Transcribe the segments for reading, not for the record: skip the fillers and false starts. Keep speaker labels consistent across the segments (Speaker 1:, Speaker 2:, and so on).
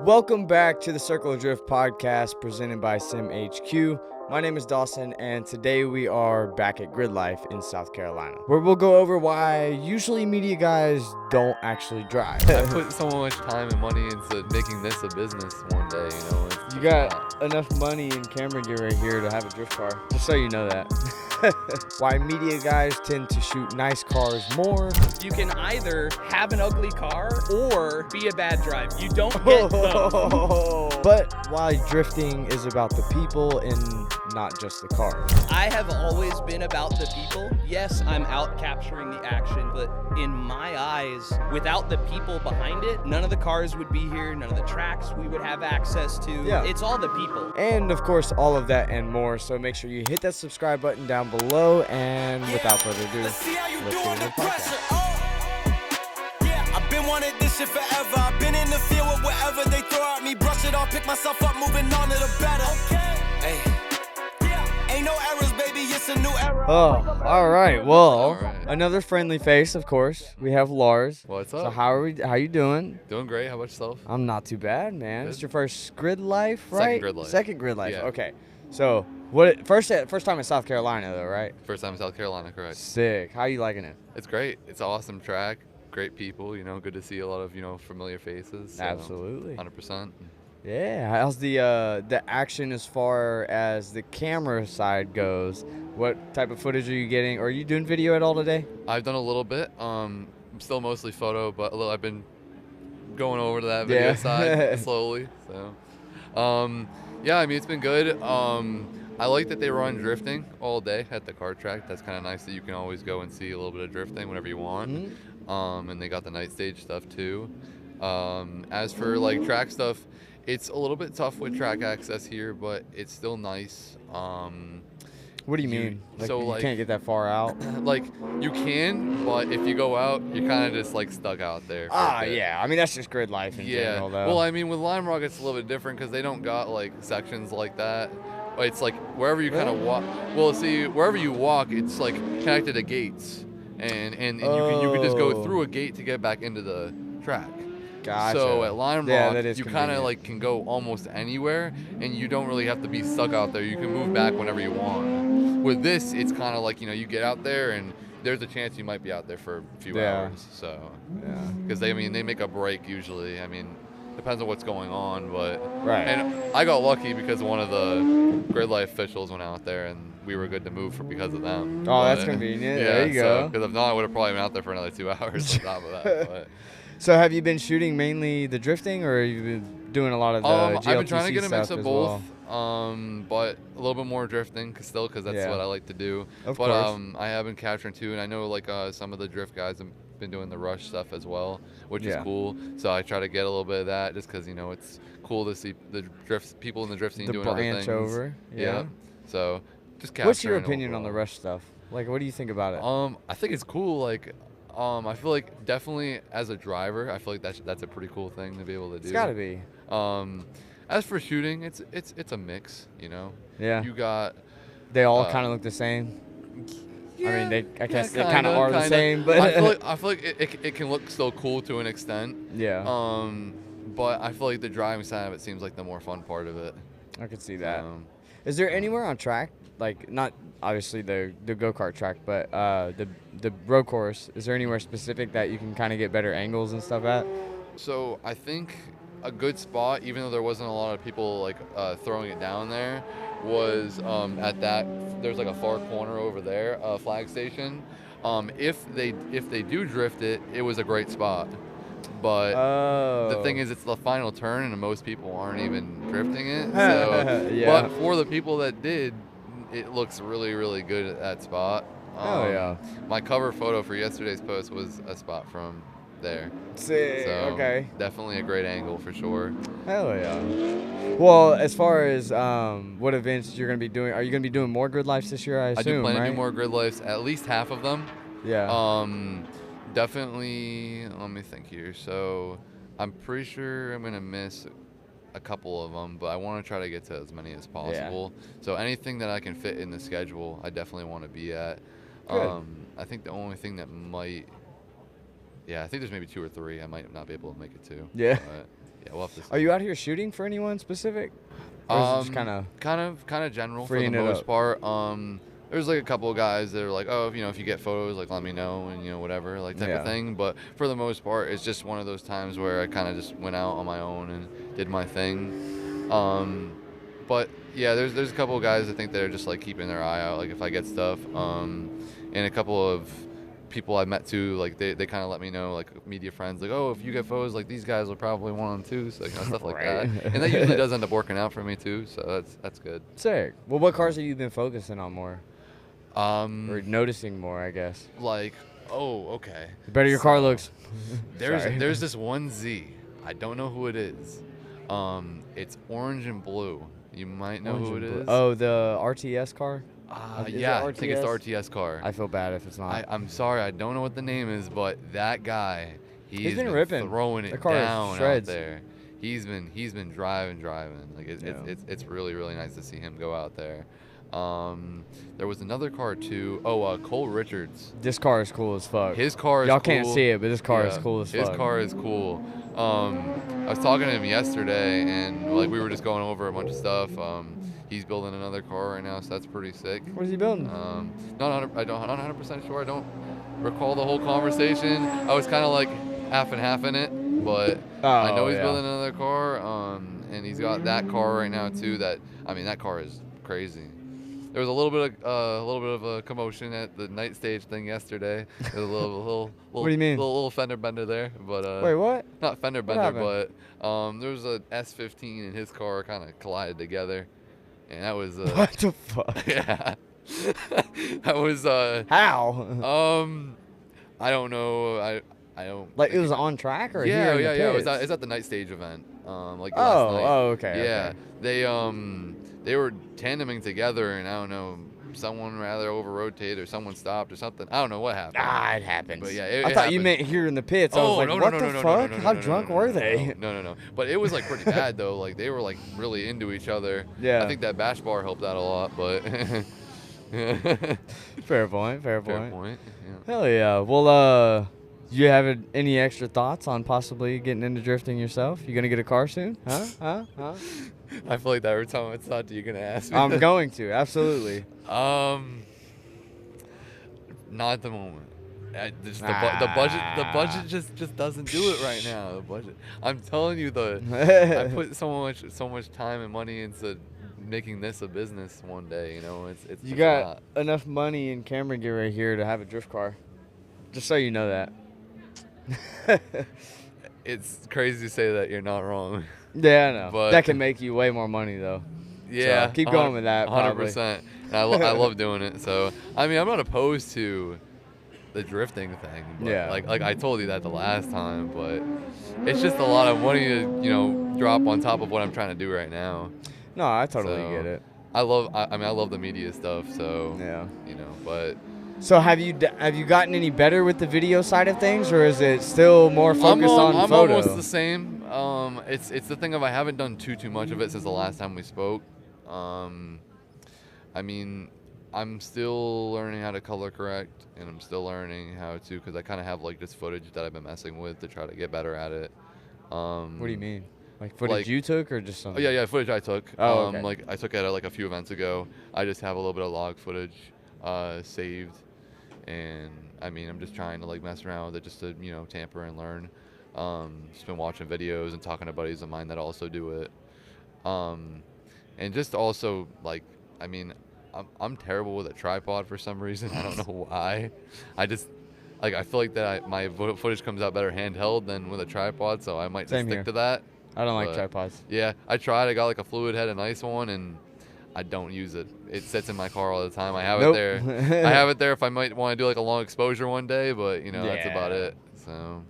Speaker 1: Welcome back to the Circle of Drift podcast presented by SimHQ. My name is Dawson, and today we are back at Gridlife in South Carolina, where we'll go over why usually media guys don't actually drive.
Speaker 2: I put so much time and money into making this a business one day, you know.
Speaker 1: You got enough money and camera gear right here to have a drift car, just so you know that. Why media guys tend to shoot nice cars more.
Speaker 3: You can either have an ugly car or be a bad driver. You don't get both.
Speaker 1: But why drifting is about the people and not just the cars.
Speaker 3: I have always been about the people. Yes, I'm out capturing the action, but in my eyes, without the people behind it, none of the cars would be here, none of the tracks we would have access to.
Speaker 1: Yeah.
Speaker 3: It's all the people.
Speaker 1: And of course, all of that and more. So make sure you hit that subscribe button down below. And without further ado, let's get into the podcast.
Speaker 4: Yeah, I've been wanting this shit forever. I've been in the field with whatever they throw at me. Brush it off, pick myself up, moving on to the better. Hey. Ain't no errors, baby, it's a new era.
Speaker 1: Oh, all right. Well, another friendly face, of course. We have Lars.
Speaker 2: What's up?
Speaker 1: So how you doing?
Speaker 2: Doing great. How about yourself?
Speaker 1: I'm not too bad, man.
Speaker 2: Good.
Speaker 1: It's your first Gridlife, right?
Speaker 2: Second Gridlife.
Speaker 1: Second Gridlife.
Speaker 2: Yeah.
Speaker 1: Okay. So first time in South Carolina though, right?
Speaker 2: First time in South Carolina, correct.
Speaker 1: Sick. How you liking it?
Speaker 2: It's great. It's an awesome track. Great people, you know, good to see a lot of, familiar faces. So
Speaker 1: Absolutely.
Speaker 2: 100%.
Speaker 1: Yeah. How's the action as far as the camera side goes? What type of footage are you getting? Are you doing video at all today?
Speaker 2: I've done a little bit. I'm still mostly photo, but I've been going over to that video side slowly. So, yeah, I mean, it's been good. I like that they run drifting all day at the kart track. That's kind of nice that you can always go and see a little bit of drifting whenever you want.
Speaker 1: Mm-hmm.
Speaker 2: And they got the night stage stuff too. As for like track stuff, it's a little bit tough with track access here, but it's still nice.
Speaker 1: What do you mean?
Speaker 2: So,
Speaker 1: you can't get that far out?
Speaker 2: Like you can, but if you go out, you're kind of just like stuck out there. for a bit.
Speaker 1: Yeah. I mean, that's just Gridlife in general, though.
Speaker 2: Well, I mean, with Lime Rock, it's a little bit different because they don't got like sections like that. It's like wherever you kind of walk. Well, see, wherever you walk, it's like connected to gates, and you can just go through a gate to get back into the track.
Speaker 1: Gotcha.
Speaker 2: So at Lime Rock,
Speaker 1: that is
Speaker 2: you kind of
Speaker 1: convenient.
Speaker 2: like can go almost anywhere, and you don't really have to be stuck out there. You can move back whenever you want. With this, it's kind of like you get out there, and there's a chance you might be out there for a few hours. So
Speaker 1: Yeah.
Speaker 2: because they make a break usually. I mean, depends on what's going on, but
Speaker 1: Right.
Speaker 2: And I got lucky because one of the Gridlife officials went out there, and we were good to move because of them.
Speaker 1: Oh, that's convenient.
Speaker 2: Yeah,
Speaker 1: There you go.
Speaker 2: Because if not, I would have probably been out there for another 2 hours on top of that. But.
Speaker 1: So have you been shooting mainly the drifting, or have you been doing a lot of the GLTC
Speaker 2: I've been trying to get a mix
Speaker 1: stuff
Speaker 2: of
Speaker 1: as
Speaker 2: both,
Speaker 1: well?
Speaker 2: but a little bit more drifting because that's
Speaker 1: Yeah.
Speaker 2: what I like to do.
Speaker 1: Of
Speaker 2: but
Speaker 1: course.
Speaker 2: I have been capturing too, and I know like some of the drift guys have been doing the rush stuff as well, which is
Speaker 1: Yeah.
Speaker 2: cool. So I try to get a little bit of that just because it's cool to see the people in the drift scene
Speaker 1: The
Speaker 2: doing other
Speaker 1: branch
Speaker 2: things.
Speaker 1: over. Yeah.
Speaker 2: So just capturing.
Speaker 1: What's your opinion on the
Speaker 2: overall.
Speaker 1: rush stuff? Like, what do you think about it?
Speaker 2: I think it's cool. Like, I feel like definitely as a driver, I feel like that's a pretty cool thing to be able to do.
Speaker 1: It's gotta be.
Speaker 2: As for shooting, it's a mix,
Speaker 1: Yeah.
Speaker 2: You got.
Speaker 1: They all kind of look the same.
Speaker 2: Yeah,
Speaker 1: I guess they
Speaker 2: kinda,
Speaker 1: kind of are the
Speaker 2: kinda.
Speaker 1: same, but
Speaker 2: I feel like it can look still cool to an extent.
Speaker 1: yeah,
Speaker 2: But I feel like the driving side of it seems like the more fun part of it.
Speaker 1: I could see that.
Speaker 2: Um,
Speaker 1: Is there anywhere on track, like not obviously the go-kart track, but the road course? Is there anywhere specific that you can kind of get better angles and stuff at?
Speaker 2: So I think a good spot, even though there wasn't a lot of people like throwing it down there, was at that. There's like a far corner over there, flag station. If they do drift it, it was a great spot. But the thing is, it's the final turn, and most people aren't even drifting it. So,
Speaker 1: Yeah.
Speaker 2: But for the people that did, it looks really, really good at that spot.
Speaker 1: Oh yeah,
Speaker 2: My cover photo for yesterday's post was a spot from there.
Speaker 1: sick.
Speaker 2: So
Speaker 1: Okay,
Speaker 2: definitely a great angle for sure.
Speaker 1: hell yeah. Well, as far as what events you're gonna be doing, are you gonna be doing more Gridlife this year? I assume,
Speaker 2: I do plan
Speaker 1: right?
Speaker 2: to do more Gridlifes, at least half of them.
Speaker 1: Yeah.
Speaker 2: Definitely. Let me think here. So I'm pretty sure I'm gonna miss a couple of them, but I want to try to get to as many as possible. So anything that I can fit in the schedule, I definitely want to be at.
Speaker 1: Good.
Speaker 2: I think the only thing that might, I think there's maybe 2 or 3 I might not be able to make it to.
Speaker 1: Yeah.
Speaker 2: But Yeah, we'll have to see.
Speaker 1: Are you out here shooting for anyone specific? Or is it just
Speaker 2: kind of general for the
Speaker 1: freeing it
Speaker 2: most
Speaker 1: up?
Speaker 2: part. There's like a couple of guys that are like, oh, if you get photos, like let me know, and whatever, like type of thing. But for the most part, it's just one of those times where I kind of just went out on my own and did my thing. But yeah, there's a couple of guys I think that are just like keeping their eye out, like if I get stuff. And a couple of people I met too, like they kind of let me know, like media friends, like, oh, if you get photos, like these guys will probably want them too, so stuff like that. And that usually does end up working out for me too, so that's good.
Speaker 1: Sick. Well, what cars have you been focusing on more? Or noticing more, I guess.
Speaker 2: Like, oh, okay.
Speaker 1: The better your car looks. Sorry.
Speaker 2: There's this one Z. I don't know who it is. It's orange and blue. You might know who it is.
Speaker 1: Oh, the RTS car?
Speaker 2: Yeah, I think it's the RTS car.
Speaker 1: I feel bad if it's not.
Speaker 2: I'm sorry, I don't know what the name is, but that guy, he's been
Speaker 1: ripping,
Speaker 2: throwing it
Speaker 1: car
Speaker 2: down
Speaker 1: shreds.
Speaker 2: out there. He's been driving. Like it's really really nice to see him go out there. There was another car too. Oh, Cole Richards.
Speaker 1: This car is cool as fuck.
Speaker 2: His car is
Speaker 1: Y'all
Speaker 2: cool.
Speaker 1: can't see it, but this car is cool as fuck.
Speaker 2: His car is cool. I was talking to him yesterday, and like we were just going over a bunch of stuff. He's building another car right now, so that's pretty sick.
Speaker 1: What is he building?
Speaker 2: I'm not 100% sure. I don't recall the whole conversation. I was kind of like half and half in it, but I know he's building another car. And he's got that car right now too. That car is crazy. There was a little bit of a commotion at the night stage thing yesterday. There was a little
Speaker 1: What do you mean?
Speaker 2: Little fender bender there, but
Speaker 1: Wait, what?
Speaker 2: Not fender
Speaker 1: What
Speaker 2: bender,
Speaker 1: happened?
Speaker 2: but there was a S15 and his car kind of collided together, and that was
Speaker 1: What the fuck?
Speaker 2: yeah. That was
Speaker 1: How?
Speaker 2: I don't know. I don't
Speaker 1: Like it was on track or
Speaker 2: yeah,
Speaker 1: here in
Speaker 2: yeah,
Speaker 1: the
Speaker 2: yeah.
Speaker 1: pits?
Speaker 2: It's at the night stage event. Like last night.
Speaker 1: Oh, okay.
Speaker 2: Yeah,
Speaker 1: okay.
Speaker 2: they were tandeming together, and I don't know, someone rather over-rotated or someone stopped or something. I don't know what happened.
Speaker 1: It happens.
Speaker 2: But yeah,
Speaker 1: I thought you meant here in the pits. I was like, what the fuck? How drunk were they?
Speaker 2: No. But it was like pretty bad though. Like they were like really into each other.
Speaker 1: Yeah.
Speaker 2: I think that bash bar helped out a lot, but.
Speaker 1: Fair point.
Speaker 2: Fair point. Yeah.
Speaker 1: Hell yeah. Well, you have any extra thoughts on possibly getting into drifting yourself? You gonna get a car soon? Huh?
Speaker 2: I feel like that every time I thought you're gonna ask me.
Speaker 1: I'm going to, absolutely.
Speaker 2: Not at the moment. The budget just doesn't do it right now. The budget. I'm telling you, I put so much time and money into making this a business one day. It's
Speaker 1: You
Speaker 2: a
Speaker 1: got
Speaker 2: lot.
Speaker 1: enough money and camera gear right here to have a drift car. Just so you know that.
Speaker 2: It's crazy to say that you're not wrong.
Speaker 1: Yeah, I know.
Speaker 2: But
Speaker 1: that can make you way more money though.
Speaker 2: Yeah,
Speaker 1: So keep going with that.
Speaker 2: 100%. And I love doing it. So I'm not opposed to the drifting thing. But
Speaker 1: Yeah.
Speaker 2: Like I told you that the last time, but it's just a lot of money to drop on top of what I'm trying to do right now.
Speaker 1: No, I totally
Speaker 2: So,
Speaker 1: get it.
Speaker 2: I love the media stuff. So
Speaker 1: Yeah.
Speaker 2: but.
Speaker 1: So have you gotten any better with the video side of things, or is it still more focused on
Speaker 2: I'm
Speaker 1: photo?
Speaker 2: almost the same. It's the thing of I haven't done too much of it since the last time we spoke. I'm still learning how to color correct, and I'm still learning how to, because I kind of have like this footage that I've been messing with to try to get better at it.
Speaker 1: What do you mean? Like footage
Speaker 2: like-
Speaker 1: you took, or just
Speaker 2: Oh,
Speaker 1: something?
Speaker 2: yeah, footage I took.
Speaker 1: Oh, okay.
Speaker 2: Like I took it like a few events ago. I just have a little bit of log footage saved, and I'm just trying to like mess around with it just to tamper and learn. Just been watching videos and talking to buddies of mine that also do it. And just also like I'm terrible with a tripod for some reason. I don't know why. I just I feel like that my footage comes out better handheld than with a tripod, so I might just
Speaker 1: Same
Speaker 2: stick
Speaker 1: here.
Speaker 2: to that.
Speaker 1: I don't like
Speaker 2: But,
Speaker 1: tripods.
Speaker 2: Yeah, I tried. I got like a fluid head, a nice one, and I don't use it. It sits in my car all the time. I have
Speaker 1: Nope.
Speaker 2: it there. I have it there if I might want to do like a long exposure one day, but that's about
Speaker 1: Yeah.
Speaker 2: it. So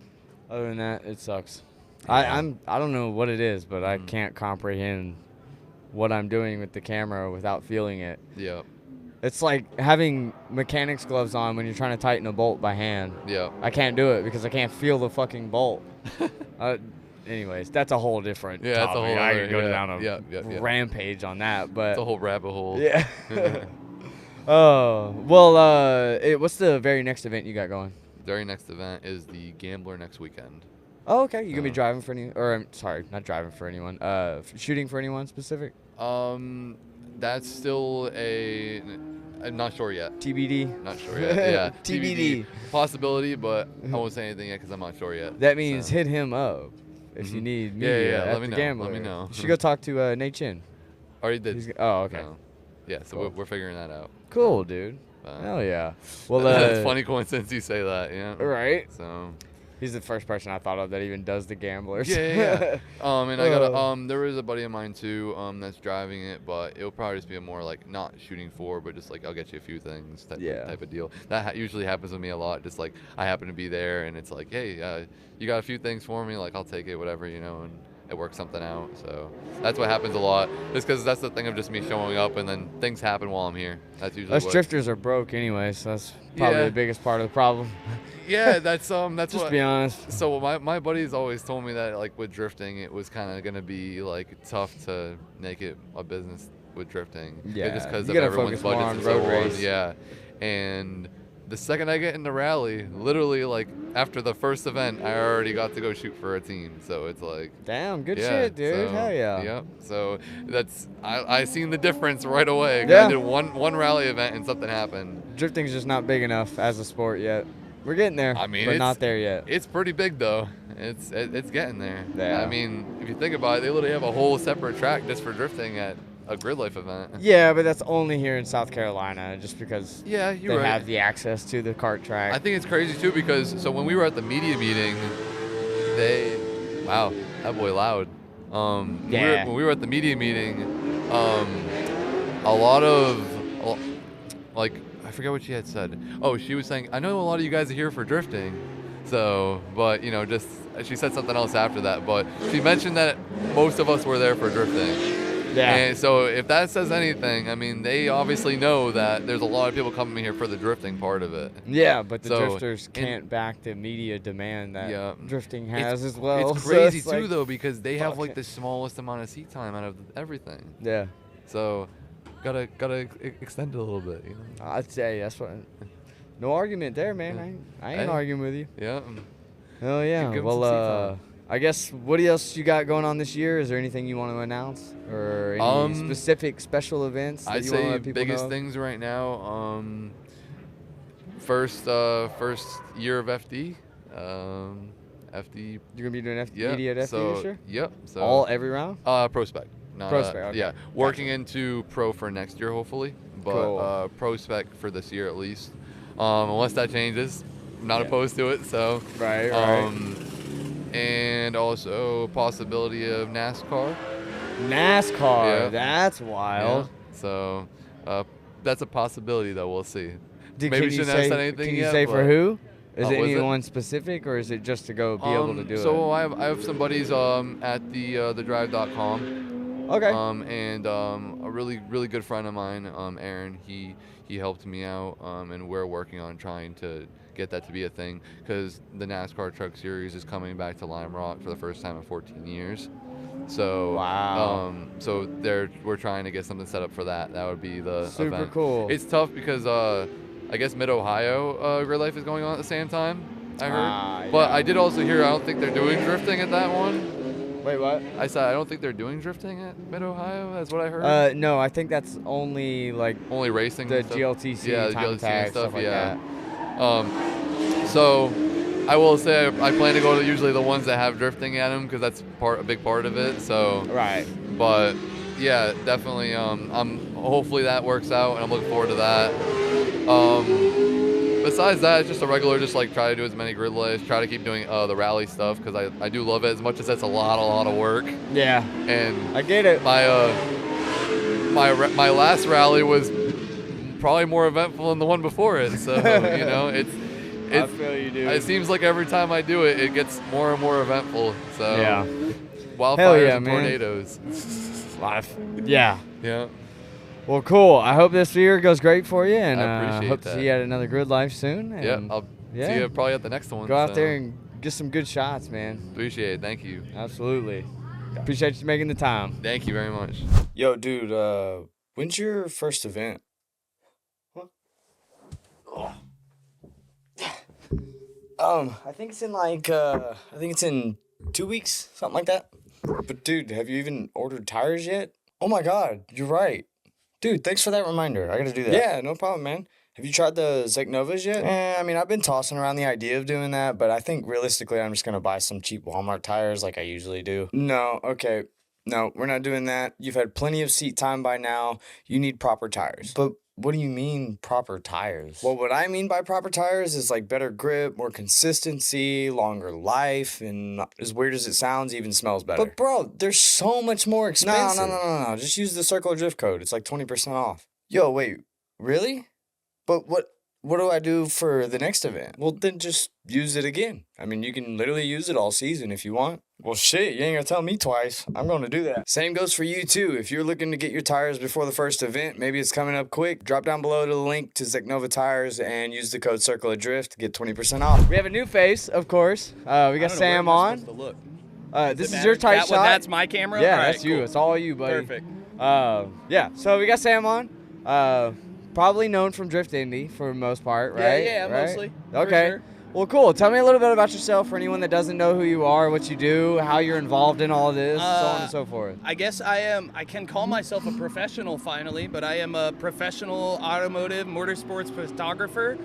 Speaker 1: Other than that, it sucks.
Speaker 2: Yeah.
Speaker 1: I don't know what it is, but I
Speaker 2: Mm.
Speaker 1: can't comprehend what I'm doing with the camera without feeling it.
Speaker 2: yeah,
Speaker 1: It's like having mechanics gloves on when you're trying to tighten a bolt by hand.
Speaker 2: yeah.
Speaker 1: I can't do it because I can't feel the fucking bolt. Anyways, that's a whole different
Speaker 2: Yeah, that's a
Speaker 1: topic.
Speaker 2: whole
Speaker 1: I
Speaker 2: other-
Speaker 1: could go
Speaker 2: yeah,
Speaker 1: down a
Speaker 2: yeah.
Speaker 1: rampage on that, but
Speaker 2: It's a whole rabbit hole.
Speaker 1: yeah. Oh, well, what's the very next event you got going?
Speaker 2: Very next event is the Gambler next weekend.
Speaker 1: Oh, okay. You gonna be
Speaker 2: So-
Speaker 1: driving for any? Or I'm sorry, not driving for anyone. Shooting for anyone specific?
Speaker 2: That's still I'm not sure yet.
Speaker 1: TBD.
Speaker 2: Not sure yet. Yeah.
Speaker 1: TBD.
Speaker 2: Possibility, but I won't say anything yet because I'm not sure yet.
Speaker 1: That means
Speaker 2: So,
Speaker 1: hit him up if you
Speaker 2: Mhm.
Speaker 1: need
Speaker 2: Yeah,
Speaker 1: media
Speaker 2: yeah,
Speaker 1: at
Speaker 2: let
Speaker 1: the
Speaker 2: me know,
Speaker 1: Gambler.
Speaker 2: let me know.
Speaker 1: You should go talk to Nate Chin.
Speaker 2: already did.
Speaker 1: Oh, okay.
Speaker 2: So, yeah, so
Speaker 1: Cool.
Speaker 2: we're figuring that out.
Speaker 1: Cool, dude.
Speaker 2: But-
Speaker 1: Hell yeah. Well,
Speaker 2: That's funny coincidence you say that. Yeah.
Speaker 1: Right?
Speaker 2: So.
Speaker 1: He's the first person I thought of that even does the Gamblers.
Speaker 2: Yeah. And I got
Speaker 1: Oh.
Speaker 2: there is a buddy of mine too that's driving it, but it'll probably just be a more like not shooting for, but just like I'll get you a few things type of deal. That usually happens with me a lot. Just like I happen to be there and it's like, hey, you got a few things for me? Like I'll take it, whatever, and it works something out. So that's what happens a lot. Just because that's the thing of just me showing up and then things happen while I'm here. That's usually
Speaker 1: Us
Speaker 2: what.
Speaker 1: drifters are broke anyway, so that's probably
Speaker 2: Yeah.
Speaker 1: the biggest part of the problem.
Speaker 2: Yeah, that's
Speaker 1: Just
Speaker 2: what.
Speaker 1: be honest.
Speaker 2: So my buddies always told me that like with drifting, it was kind of gonna be like tough to make it a business with drifting.
Speaker 1: Yeah,
Speaker 2: just because
Speaker 1: you
Speaker 2: of
Speaker 1: gotta
Speaker 2: everyone's
Speaker 1: focus more
Speaker 2: budgets
Speaker 1: on
Speaker 2: and so
Speaker 1: road
Speaker 2: on.
Speaker 1: race.
Speaker 2: Yeah, and the second I get into rally, literally like after the first event, I already got to go shoot for a team. So it's like.
Speaker 1: Damn, good
Speaker 2: Yeah,
Speaker 1: shit, dude.
Speaker 2: so,
Speaker 1: Hell yeah.
Speaker 2: Yep. So that's I seen the difference right away. 'Cause
Speaker 1: Yeah.
Speaker 2: I did one rally event and something happened.
Speaker 1: Drifting's just not big enough as a sport yet. We're getting there,
Speaker 2: I mean,
Speaker 1: but
Speaker 2: it's-
Speaker 1: not there yet.
Speaker 2: It's pretty big though. It's getting there.
Speaker 1: Yeah.
Speaker 2: I mean, if you think about it, they literally have a whole separate track just for drifting at a Gridlife event.
Speaker 1: Yeah, but that's only here in South Carolina, just because
Speaker 2: Yeah,
Speaker 1: they
Speaker 2: you're right.
Speaker 1: have the access to the kart track.
Speaker 2: I think it's crazy too because so when we were at the media meeting, wow, that boy loud.
Speaker 1: Yeah.
Speaker 2: When we were at the media meeting, a lot of like I forget what she had said. Oh, she was saying I know a lot of you guys are here for drifting. So, but just she said something else after that. But she mentioned that most of us were there for drifting.
Speaker 1: yeah.
Speaker 2: And so if that says anything, I mean, they obviously know that there's a lot of people coming here for the drifting part of it.
Speaker 1: Yeah, but the
Speaker 2: So,
Speaker 1: drifters can't back the media demand that
Speaker 2: Yeah.
Speaker 1: drifting has as well.
Speaker 2: It's
Speaker 1: so
Speaker 2: crazy
Speaker 1: it's
Speaker 2: too,
Speaker 1: like-
Speaker 2: though, because they have
Speaker 1: fuck
Speaker 2: like
Speaker 1: it.
Speaker 2: the smallest amount of seat time out of everything.
Speaker 1: Yeah,
Speaker 2: So, gotta extend it a little bit,
Speaker 1: I'd say that's what. No argument there, man. I ain't
Speaker 2: Hey.
Speaker 1: arguing with you.
Speaker 2: Yeah.
Speaker 1: Oh yeah.
Speaker 2: give 'em some seat
Speaker 1: Well,
Speaker 2: time.
Speaker 1: I guess what else you got going on this year? Is there anything you want to announce or any specific special events that
Speaker 2: I'd
Speaker 1: you want to
Speaker 2: say
Speaker 1: let people
Speaker 2: biggest
Speaker 1: know?
Speaker 2: things right now. First year of FD. FD.
Speaker 1: You're gonna be doing
Speaker 2: Yeah.
Speaker 1: media at FD
Speaker 2: so,
Speaker 1: this year?
Speaker 2: Yep. So
Speaker 1: All every round?
Speaker 2: Prospect. Not,
Speaker 1: Prospect, okay.
Speaker 2: Yeah, working into pro for next year, hopefully. But
Speaker 1: Cool.
Speaker 2: prospect for this year at least. Unless that changes, I'm not
Speaker 1: Yeah.
Speaker 2: opposed to it. So.
Speaker 1: Right.
Speaker 2: And also possibility of NASCAR.
Speaker 1: NASCAR.
Speaker 2: Yeah.
Speaker 1: That's wild.
Speaker 2: Yeah. So, that's a possibility though. We'll see.
Speaker 1: Did-
Speaker 2: Maybe
Speaker 1: can you
Speaker 2: shouldn't have
Speaker 1: say,
Speaker 2: said anything
Speaker 1: Can you
Speaker 2: yet,
Speaker 1: say for
Speaker 2: but-
Speaker 1: who? Is
Speaker 2: Oh,
Speaker 1: it
Speaker 2: was it?
Speaker 1: anyone specific, or is it just to go be able to do
Speaker 2: so I have some buddies at the drive.com.
Speaker 1: it? Okay.
Speaker 2: And a really good friend of mine, Aaron, he helped me out, and we're working on trying to get that to be a thing because the NASCAR Truck Series is coming back to Lime Rock for the first time in 14 years. So
Speaker 1: Wow.
Speaker 2: So we're trying to get something set up for that. That would be the
Speaker 1: Super
Speaker 2: event.
Speaker 1: cool.
Speaker 2: It's tough because I guess Mid Ohio Gridlife is going on at the same time. I heard, but
Speaker 1: yeah.
Speaker 2: I did also hear I don't think they're doing drifting at that one.
Speaker 1: Wait, what?
Speaker 2: I said I don't think they're doing drifting at Mid Ohio. That's what I heard.
Speaker 1: No, I think that's only like
Speaker 2: Only racing.
Speaker 1: the
Speaker 2: and stuff.
Speaker 1: GLTC
Speaker 2: yeah, the
Speaker 1: time
Speaker 2: GLTC
Speaker 1: attack,
Speaker 2: and stuff.
Speaker 1: like
Speaker 2: Yeah.
Speaker 1: that.
Speaker 2: So I will say I plan to go to usually the ones that have drifting at them because that's a big part of it. So.
Speaker 1: Right.
Speaker 2: But yeah, definitely. Hopefully that works out, and I'm looking forward to that. Besides that, it's just a regular, just like try to do as many grid lists, try to keep doing the rally stuff because I do love it as much as that's a lot of work.
Speaker 1: Yeah.
Speaker 2: And
Speaker 1: I get it.
Speaker 2: my last rally was probably more eventful than the one before it. So it's
Speaker 1: I feel you, dude.
Speaker 2: it seems like every time I do it, it gets more and more eventful. So
Speaker 1: Yeah.
Speaker 2: wildfires
Speaker 1: Hell yeah,
Speaker 2: and
Speaker 1: man.
Speaker 2: tornadoes.
Speaker 1: Life. Yeah.
Speaker 2: Yeah.
Speaker 1: Well, cool. I hope this year goes great for you, and
Speaker 2: I appreciate
Speaker 1: hope to
Speaker 2: that.
Speaker 1: see you at another Grid Life soon. And
Speaker 2: Yeah, I'll see you probably at the next one.
Speaker 1: Go out
Speaker 2: so.
Speaker 1: there and get some good shots, man.
Speaker 2: Appreciate it. Thank you.
Speaker 1: Absolutely. Appreciate you making the time.
Speaker 2: Thank you very much.
Speaker 1: Yo, dude, when's your first event? What? I think it's in like, I think it's in 2 weeks, something like that. But dude, have you even ordered tires yet? Oh my God, you're right. Dude, thanks for that reminder. I gotta do that. Yeah, no problem, man. Have you tried the Zeknovas yet? I mean, I've been tossing around the idea of doing that, but I think realistically I'm just gonna buy some cheap Walmart tires like I usually do. No, okay. No, we're not doing that. You've had plenty of seat time by now. You need proper tires. But what do you mean proper tires? Well, what I mean by proper tires is like better grip, more consistency, longer life, and as weird as it sounds, even smells better. But bro, they're so much more expensive. No. Just use the Circle of Drift code. It's like 20% off. Yo, wait, really? But what do I do for the next event? Well, then just use it again. I mean, you can literally use it all season if you want. Well, shit, you ain't gonna tell me twice. I'm gonna do that. Same goes for you, too. If you're looking to get your tires before the first event, maybe it's coming up quick, drop down below to the link to Zeknova Tires and use the code Circle of Drift to get 20% off. We have a new face, of course. We got Sam on. This is your tight shot.
Speaker 3: That's my camera?
Speaker 1: Yeah,
Speaker 3: all right,
Speaker 1: that's you.
Speaker 3: cool.
Speaker 1: It's all you, buddy.
Speaker 3: Perfect.
Speaker 1: Yeah, so we got Sam on. Probably known from Drift Indy for the most part, right?
Speaker 3: Yeah,
Speaker 1: right?
Speaker 3: mostly.
Speaker 1: Okay.
Speaker 3: Sure.
Speaker 1: Well, cool. Tell me a little bit about yourself for anyone that doesn't know who you are, what you do, how you're involved in all this, so on and so forth.
Speaker 3: I guess I can call myself a professional finally, but I am a professional automotive motorsports photographer.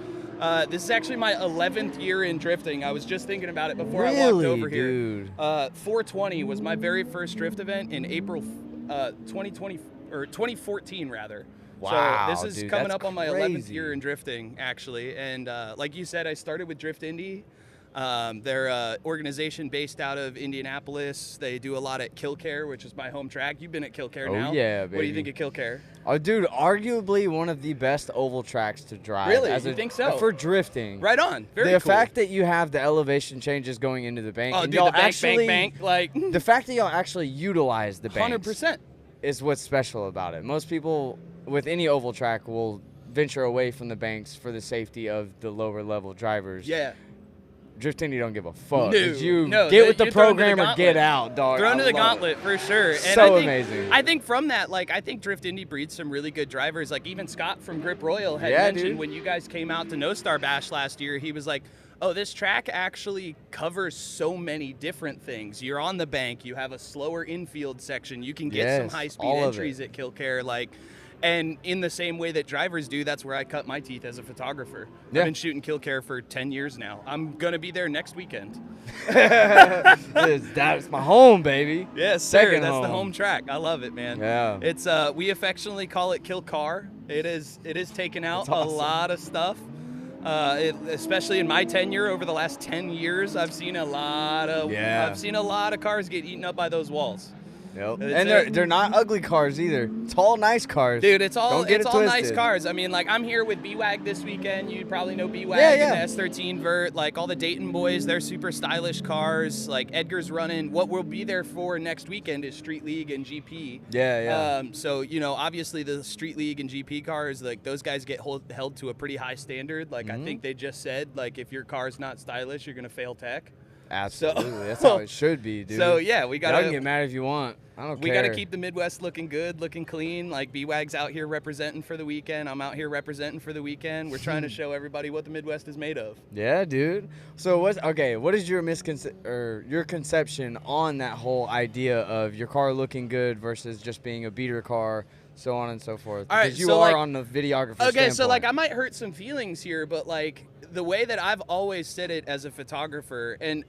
Speaker 3: This is actually my 11th year in drifting. I was just thinking about it before I walked over here.
Speaker 1: Dude.
Speaker 3: 420 was my very first drift event in April 2020 or 2014 rather.
Speaker 1: Wow,
Speaker 3: so this is
Speaker 1: dude,
Speaker 3: coming
Speaker 1: that's
Speaker 3: up on my
Speaker 1: crazy.
Speaker 3: 11th year in drifting, actually. And like you said, I started with Drift Indy. They're an organization based out of Indianapolis. They do a lot at Killcare, which is my home track. You've been at Killcare now.
Speaker 1: Oh, yeah, baby.
Speaker 3: What do you think of Killcare?
Speaker 1: Oh, dude, arguably one of the best oval tracks to drive.
Speaker 3: Really? You think so?
Speaker 1: For drifting.
Speaker 3: Right on. Very
Speaker 1: the
Speaker 3: cool.
Speaker 1: fact that you have the elevation changes going into the bank.
Speaker 3: Oh,
Speaker 1: and
Speaker 3: dude,
Speaker 1: y'all
Speaker 3: the bank,
Speaker 1: actually,
Speaker 3: like
Speaker 1: the fact that y'all actually utilize the banks
Speaker 3: 100%.
Speaker 1: is what's special about it. Most people with any oval track will venture away from the banks for the safety of the lower level drivers.
Speaker 3: Yeah.
Speaker 1: Drift Indy don't give a fuck.
Speaker 3: No,
Speaker 1: get with the
Speaker 3: you're thrown to
Speaker 1: program or
Speaker 3: gauntlet.
Speaker 1: get out, dog.
Speaker 3: Thrown to
Speaker 1: I
Speaker 3: the
Speaker 1: love
Speaker 3: gauntlet
Speaker 1: it.
Speaker 3: for sure. And
Speaker 1: So
Speaker 3: I think,
Speaker 1: amazing.
Speaker 3: I think from that, like, I think Drift Indy breeds some really good drivers. Like even Scott from Grip Royal had mentioned
Speaker 1: dude.
Speaker 3: when you guys came out to No Star Bash last year, he was like, oh, this track actually covers so many different things. You're on the bank. You have a slower infield section. You can get some
Speaker 1: Yes,
Speaker 3: high-speed
Speaker 1: all of
Speaker 3: entries
Speaker 1: it.
Speaker 3: at Killcare. Like, and in the same way that drivers do, that's where I cut my teeth as a photographer.
Speaker 1: Yeah.
Speaker 3: I've been shooting Killcare for 10 years now. I'm going to be there next weekend.
Speaker 1: That's my home, baby.
Speaker 3: Yes, sir.
Speaker 1: Second
Speaker 3: That's
Speaker 1: home.
Speaker 3: the home track. I love it, man.
Speaker 1: Yeah.
Speaker 3: It's we affectionately call it Kill Car. It is taken out
Speaker 1: That's awesome.
Speaker 3: a lot of stuff. Especially in my tenure over the last 10 years, I've seen a lot of cars get eaten up by those walls.
Speaker 1: Yep.
Speaker 3: It's
Speaker 1: And they're not ugly cars either. It's all nice cars.
Speaker 3: Dude, it's all
Speaker 1: Don't get
Speaker 3: it's
Speaker 1: it
Speaker 3: all
Speaker 1: twisted.
Speaker 3: nice cars. I mean, like I'm here with B-Wag this weekend. You probably know B-Wag
Speaker 1: Yeah.
Speaker 3: and the S13 Vert. Like all the Dayton boys, they're super stylish cars. Like Edgar's running. What we'll be there for next weekend is Street League and GP.
Speaker 1: Yeah.
Speaker 3: So you know, obviously the Street League and GP cars, like those guys get held to a pretty high standard. Like I think they just said, like if your car's not stylish, you're gonna fail tech.
Speaker 1: Absolutely. That's how it should be, dude.
Speaker 3: So yeah, we
Speaker 1: Y'all
Speaker 3: gotta
Speaker 1: can get mad if you want. I don't
Speaker 3: we
Speaker 1: care.
Speaker 3: gotta keep the Midwest looking good, looking clean. Like B-Wag's out here representing for the weekend. I'm out here representing for the weekend. We're trying to show everybody what the Midwest is made of.
Speaker 1: Yeah, dude. So what is your your conception on that whole idea of your car looking good versus just being a beater car, so on and so forth?
Speaker 3: All right,
Speaker 1: because you
Speaker 3: so,
Speaker 1: are
Speaker 3: like-
Speaker 1: on the videographer
Speaker 3: Okay,
Speaker 1: standpoint.
Speaker 3: so like I might hurt some feelings here, but like the way that I've always said it as a photographer, and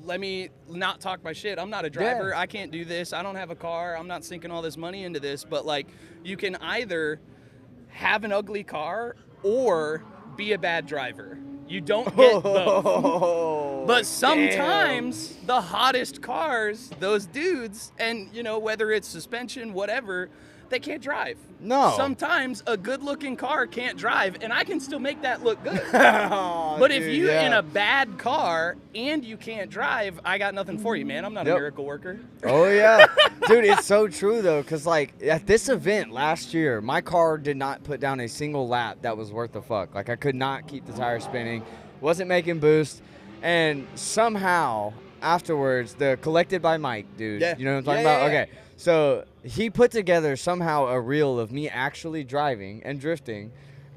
Speaker 3: let me not talk my shit. I'm not a driver.
Speaker 1: Yeah.
Speaker 3: I can't do this. I don't have a car. I'm not sinking all this money into this. But like, you can either have an ugly car or be a bad driver. You don't get both. But sometimes the hottest cars, those dudes, and you know, whether it's suspension, whatever, they can't drive.
Speaker 1: No.
Speaker 3: Sometimes a good-looking car can't drive, and I can still make that look good.
Speaker 1: Oh,
Speaker 3: But if
Speaker 1: dude,
Speaker 3: you're
Speaker 1: yeah.
Speaker 3: in a bad car and you can't drive, I got nothing for you, man. I'm not a
Speaker 1: Yep.
Speaker 3: miracle worker.
Speaker 1: Oh yeah, dude, it's so true though, cause like at this event last year, my car did not put down a single lap that was worth the fuck. Like I could not keep the tires spinning, wasn't making boost, and somehow afterwards, the Collected by Mike, dude,
Speaker 3: Yeah.
Speaker 1: you know what I'm talking
Speaker 3: Yeah,
Speaker 1: about?
Speaker 3: yeah, yeah.
Speaker 1: Okay, so he put together somehow a reel of me actually driving and drifting.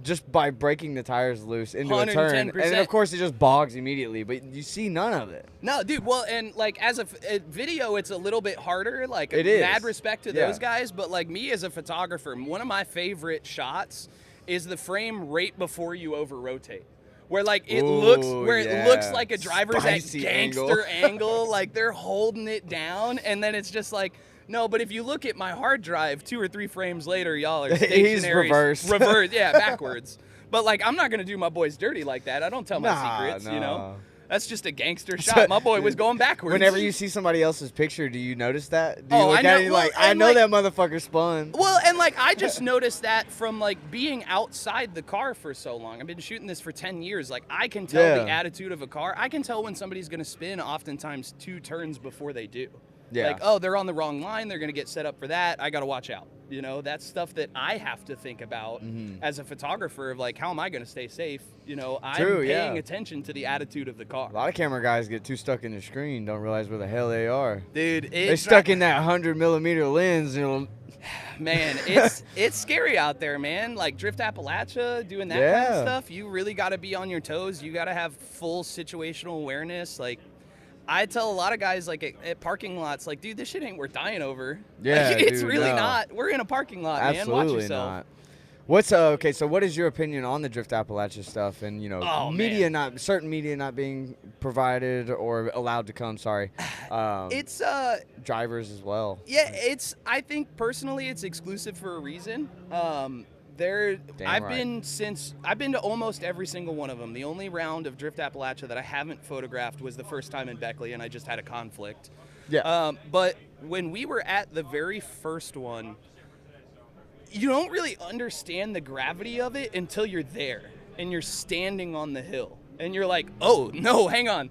Speaker 1: just by breaking the tires loose into a turn. And
Speaker 3: 110%.
Speaker 1: then, of course, it just bogs immediately, but you see none of it.
Speaker 3: No, dude. Well, and like as a video, it's a little bit harder. Like,
Speaker 1: It is.
Speaker 3: mad respect to those guys, but like me as a photographer, one of my favorite shots is the frame right before you over rotate. Where like it looks like a driver's
Speaker 1: Spicy
Speaker 3: at gangster angle, like they're holding it down, and then it's just like, no, but if you look at my hard drive 2 or 3 frames later, y'all are stationary.
Speaker 1: He's reversed.
Speaker 3: Yeah, backwards. But like, I'm not gonna do my boys dirty like that. I don't tell my secrets, you know. That's just a gangster shot. My boy was going backwards.
Speaker 1: Whenever you see somebody else's picture, do you notice that? Do you
Speaker 3: Oh,
Speaker 1: look
Speaker 3: I know.
Speaker 1: at it
Speaker 3: Well,
Speaker 1: like, I
Speaker 3: and,
Speaker 1: know
Speaker 3: like-
Speaker 1: that motherfucker spun.
Speaker 3: Well, and like I just noticed that from like being outside the car for so long. I've been shooting this for 10 years. Like I can tell the attitude of a car. I can tell when somebody's gonna spin oftentimes 2 turns before they do.
Speaker 1: Yeah.
Speaker 3: Like, oh, they're on the wrong line. They're gonna get set up for that. I gotta watch out. You know, that's stuff that I have to think about as a photographer of like, how am I gonna stay safe? You know, I'm paying attention to the attitude of the car.
Speaker 1: A lot of camera guys get too stuck in the screen, don't realize where the hell they are.
Speaker 3: Dude,
Speaker 1: They're stuck in that 100mm lens. You know.
Speaker 3: Man, it's scary out there, man. Like Drift Appalachia, doing that kind of stuff. You really got to be on your toes. You got to have full situational awareness. Like, I tell a lot of guys, like at parking lots, like, dude, this shit ain't worth dying over.
Speaker 1: Yeah,
Speaker 3: like, it's
Speaker 1: dude,
Speaker 3: really
Speaker 1: no.
Speaker 3: not. We're in a parking lot,
Speaker 1: Absolutely
Speaker 3: man. Watch yourself.
Speaker 1: not. What's okay? So, what is your opinion on the Drift Appalachia stuff, and certain media not being provided or allowed to come? Sorry,
Speaker 3: It's
Speaker 1: drivers as well.
Speaker 3: yeah, I think personally, it's exclusive for a reason. I've been to almost every single one of them. The only round of Drift Appalachia that I haven't photographed was the first time in Beckley, and I just had a conflict.
Speaker 1: Yeah.
Speaker 3: But when we were at the very first one, you don't really understand the gravity of it until you're there and you're standing on the hill and you're like, oh no, hang on.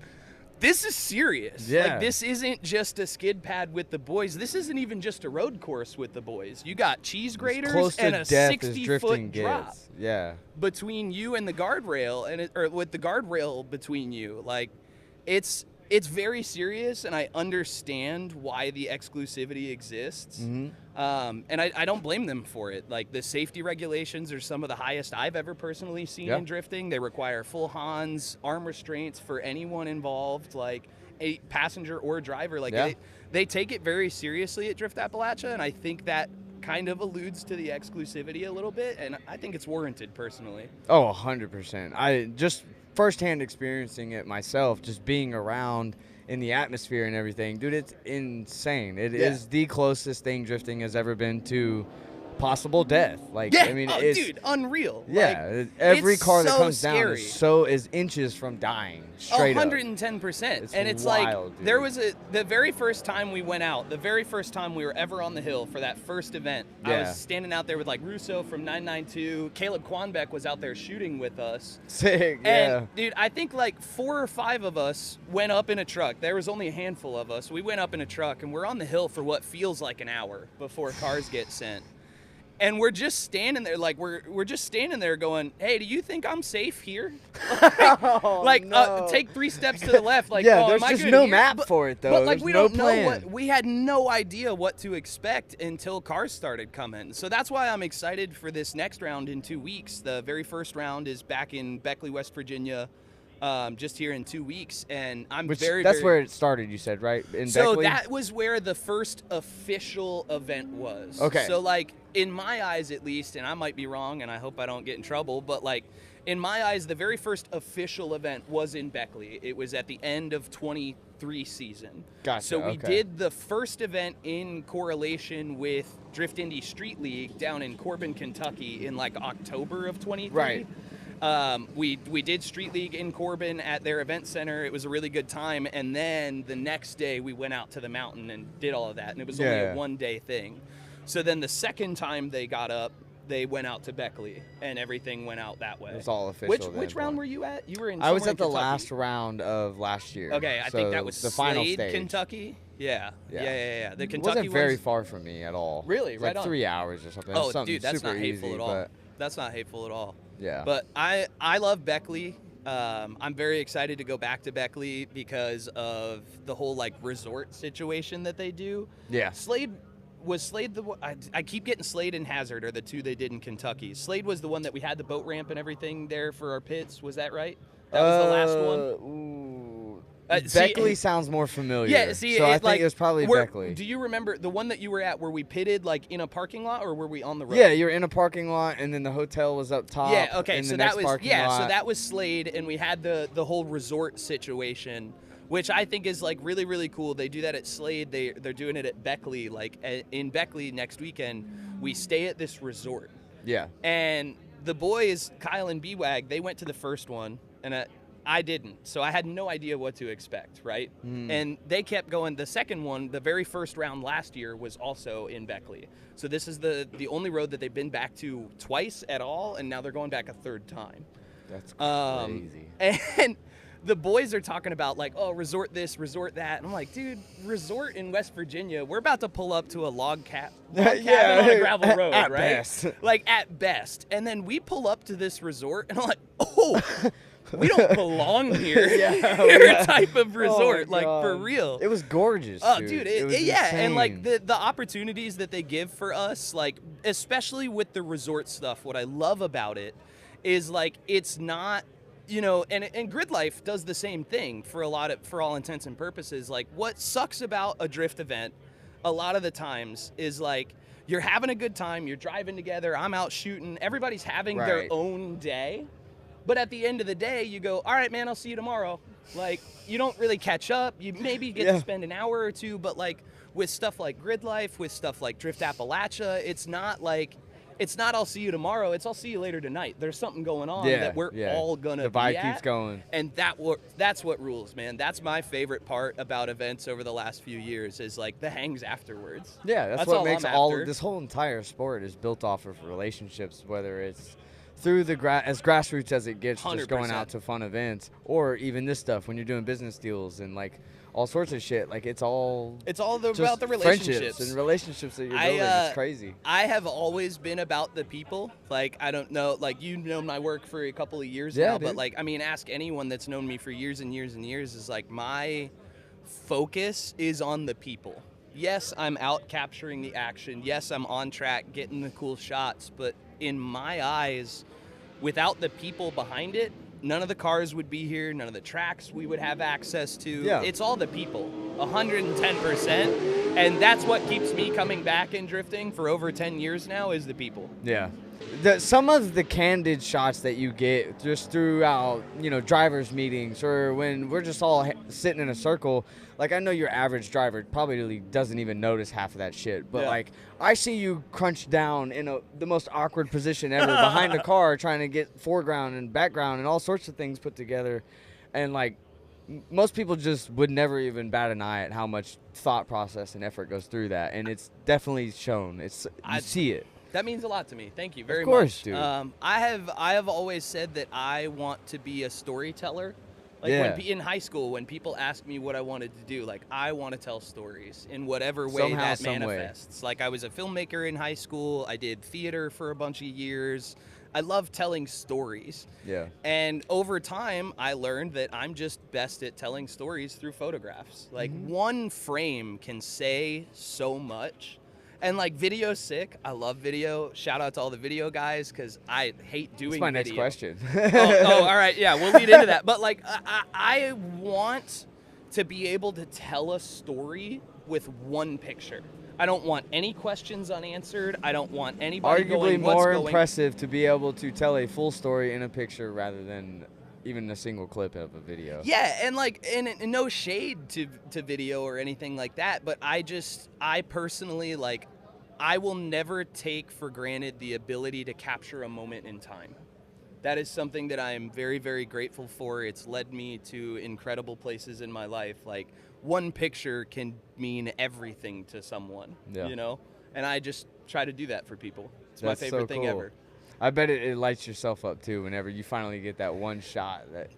Speaker 3: This is serious.
Speaker 1: Yeah.
Speaker 3: Like, this isn't just a skid pad with the boys. This isn't even just a road course with the boys. You got cheese graters and a 60-foot drop between you and the guardrail, or with the guardrail between you. Like, it's very serious, and I understand why the exclusivity exists. And I don't blame them for it. Like, the safety regulations are some of the highest I've ever personally seen in drifting. They require full Hans, arm restraints for anyone involved, like a passenger or driver. Like, they take it very seriously at Drift Appalachia, and I think that kind of alludes to the exclusivity a little bit, and I think it's warranted personally.
Speaker 1: Oh, 100%. I just firsthand experiencing it myself, just being around in the atmosphere and everything. Dude, it's insane. It is the closest thing drifting has ever been to possible death. Like, I mean, it's,
Speaker 3: dude, unreal.
Speaker 1: Yeah,
Speaker 3: like,
Speaker 1: every
Speaker 3: it's
Speaker 1: car that
Speaker 3: so
Speaker 1: comes
Speaker 3: scary.
Speaker 1: down is inches from dying. Straight
Speaker 3: 110%. And it's
Speaker 1: wild,
Speaker 3: like,
Speaker 1: dude.
Speaker 3: there was the very first time we went out, the very first time we were ever on the hill for that first event, I was standing out there with like Russo from 992. Caleb Quanbeck was out there shooting with us.
Speaker 1: Sick,
Speaker 3: And dude, I think like 4 or 5 of us went up in a truck. There was only a handful of us. We went up in a truck and we're on the hill for what feels like an hour before cars get sent. And we're just standing there, like we're just standing there going, "Hey, do you think I'm safe here?" Take 3 steps to the left. Like,
Speaker 1: yeah,
Speaker 3: oh,
Speaker 1: there's
Speaker 3: am I
Speaker 1: just
Speaker 3: good
Speaker 1: no
Speaker 3: here?
Speaker 1: map for it though.
Speaker 3: But like,
Speaker 1: There's
Speaker 3: we
Speaker 1: no
Speaker 3: don't know
Speaker 1: plan.
Speaker 3: we had no idea what to expect until cars started coming. So that's why I'm excited for this next round in 2 weeks. The very first round is back in Beckley, West Virginia. Just here in 2 weeks, and that's
Speaker 1: where it started, you said, right? In
Speaker 3: so
Speaker 1: Beckley?
Speaker 3: that was where the first official event was.
Speaker 1: Okay.
Speaker 3: So like, in my eyes at least, and I might be wrong, and I hope I don't get in trouble, but like, in my eyes, the very first official event was in Beckley. It was at the end of 23 season.
Speaker 1: Gotcha.
Speaker 3: So we did the first event in correlation with Drift Indy Street League down in Corbin, Kentucky in like October of 23.
Speaker 1: Right.
Speaker 3: We did Street League in Corbin at their event center. It was a really good time. And then the next day we went out to the mountain and did all of that. And it was only a 1-day thing. So then the second time they got up, they went out to Beckley and everything went out that way.
Speaker 1: It was all official.
Speaker 3: Which round were you at? You were in.
Speaker 1: I was
Speaker 3: somewhere
Speaker 1: at the
Speaker 3: in Kentucky.
Speaker 1: last round of last year.
Speaker 3: Okay, I think that was
Speaker 1: the final
Speaker 3: Slade,
Speaker 1: stage.
Speaker 3: Kentucky. Yeah. The Kentucky
Speaker 1: It wasn't very
Speaker 3: ones-
Speaker 1: far from me at all.
Speaker 3: Really?
Speaker 1: It was
Speaker 3: right
Speaker 1: like
Speaker 3: on.
Speaker 1: 3 hours or something. It
Speaker 3: Oh,
Speaker 1: was something
Speaker 3: dude, that's
Speaker 1: super
Speaker 3: not hateful
Speaker 1: easy,
Speaker 3: at all.
Speaker 1: but
Speaker 3: That's not hateful at all.
Speaker 1: yeah.
Speaker 3: But I love Beckley. I'm very excited to go back to Beckley because of the whole like resort situation that they do.
Speaker 1: Yeah.
Speaker 3: Slade was Slade the one? I keep getting Slade and Hazard are the two they did in Kentucky. Slade was the one that we had the boat ramp and everything there for our pits. Was that right? That was the last one.
Speaker 1: Ooh.
Speaker 3: See,
Speaker 1: Beckley sounds more familiar.
Speaker 3: Yeah, see,
Speaker 1: so I think it was probably Beckley.
Speaker 3: Do you remember the one that you were at where we pitted like in a parking lot, or were we on the road?
Speaker 1: Yeah, you're in a parking lot, and then the hotel was up top.
Speaker 3: Yeah, okay,
Speaker 1: in
Speaker 3: so
Speaker 1: the
Speaker 3: that
Speaker 1: next
Speaker 3: was
Speaker 1: parking lot.
Speaker 3: so that was Slade, and we had the whole resort situation, which I think is like really, really cool. They do that at Slade. They're doing it at Beckley. Like in Beckley next weekend, we stay at this resort.
Speaker 1: Yeah.
Speaker 3: And the boys, Kyle and B-Wag, they went to the first one, and I didn't. So I had no idea what to expect, right? And they kept going. The second one, the very first round last year, was also in Beckley. So this is the only road that they've been back to twice at all, and now they're going back a third time.
Speaker 1: That's crazy.
Speaker 3: And the boys are talking about like, oh, resort this, resort that. And I'm like, dude, resort in West Virginia, we're about to pull up to a log cabin on a gravel road,
Speaker 1: at
Speaker 3: right?
Speaker 1: Best.
Speaker 3: Like at best. And then we pull up to this resort, and I'm like, oh, we don't belong here. Here type of resort, like for real.
Speaker 1: It was gorgeous.
Speaker 3: Oh,
Speaker 1: dude,
Speaker 3: dude,
Speaker 1: was
Speaker 3: yeah, and like
Speaker 1: insane.
Speaker 3: the opportunities that they give for us, like especially with the resort stuff, what I love about it is like it's not, you know, and Gridlife does the same thing for all intents and purposes. Like what sucks about a drift event a lot of the times is like you're having a good time, you're driving together, I'm out shooting, everybody's having their own day. But at the end of the day, you go, all right, man, I'll see you tomorrow. Like, you don't really catch up. You maybe get to spend an hour or two, but like with stuff like Gridlife, with stuff like Drift Appalachia, it's not I'll see you tomorrow. It's I'll see you later tonight. There's something going on that we're all gonna
Speaker 1: the vibe
Speaker 3: be at,
Speaker 1: keeps going.
Speaker 3: And that's what rules, man. That's my favorite part about events over the last few years is like the hangs afterwards.
Speaker 1: Yeah, that's
Speaker 3: all
Speaker 1: what makes
Speaker 3: I'm
Speaker 1: all
Speaker 3: after.
Speaker 1: of this whole entire sport is built off of relationships, whether it's through the as grassroots as it gets, just going
Speaker 3: 100%.
Speaker 1: out to fun events, or even this stuff when you're doing business deals and like all sorts of shit. Like it's all
Speaker 3: about the
Speaker 1: friendships
Speaker 3: relationships
Speaker 1: and relationships that you're building. It's crazy.
Speaker 3: I have always been about the people. Like I don't know, like you know my work for a couple of years
Speaker 1: Yeah,
Speaker 3: now,
Speaker 1: dude.
Speaker 3: but like I mean, ask anyone that's known me for years and years and years. Is like my focus is on the people. Yes, I'm out capturing the action. Yes, I'm on track getting the cool shots, but in my eyes, without the people behind it, none of the cars would be here, none of the tracks we would have access to.
Speaker 1: Yeah.
Speaker 3: It's all the people, 110%. And that's what keeps me coming back in drifting for over 10 years now is the people.
Speaker 1: Yeah. Some of the candid shots that you get just throughout, you know, drivers' meetings or when we're just all sitting in a circle, like I know your average driver probably doesn't even notice half of that shit, but like I see you crunch down in the most awkward position ever behind a car trying to get foreground and background and all sorts of things put together, and like most people just would never even bat an eye at how much thought process and effort goes through that, and it's definitely shown. You see it.
Speaker 3: That means a lot to me. Thank you very much.
Speaker 1: Of course, dude.
Speaker 3: I have always said that I want to be a storyteller. Like when in high school, when people ask me what I wanted to do, like I want to tell stories in whatever way
Speaker 1: Somehow,
Speaker 3: that
Speaker 1: some way.
Speaker 3: manifests. Like I was a filmmaker in high school. I did theater for a bunch of years. I love telling stories.
Speaker 1: Yeah.
Speaker 3: And over time, I learned that I'm just best at telling stories through photographs. Like one frame can say so much. And like video's sick. I love video. Shout out to all the video guys because I hate doing
Speaker 1: That's my
Speaker 3: video.
Speaker 1: next question.
Speaker 3: oh, all right. Yeah, we'll lead into that. But like I want to be able to tell a story with one picture. I don't want any questions unanswered. I don't want anybody
Speaker 1: Arguably
Speaker 3: going,
Speaker 1: more
Speaker 3: what's going?
Speaker 1: impressive to be able to tell a full story in a picture rather than even a single clip of a video.
Speaker 3: Yeah, and like, and no shade to video or anything like that, but I personally, like, I will never take for granted the ability to capture a moment in time. That is something that I am very, very grateful for. It's led me to incredible places in my life. Like, one picture can mean everything to someone, you know? And I just try to do that for people. It's my favorite thing ever.
Speaker 1: I bet it lights yourself up too whenever you finally get that one shot that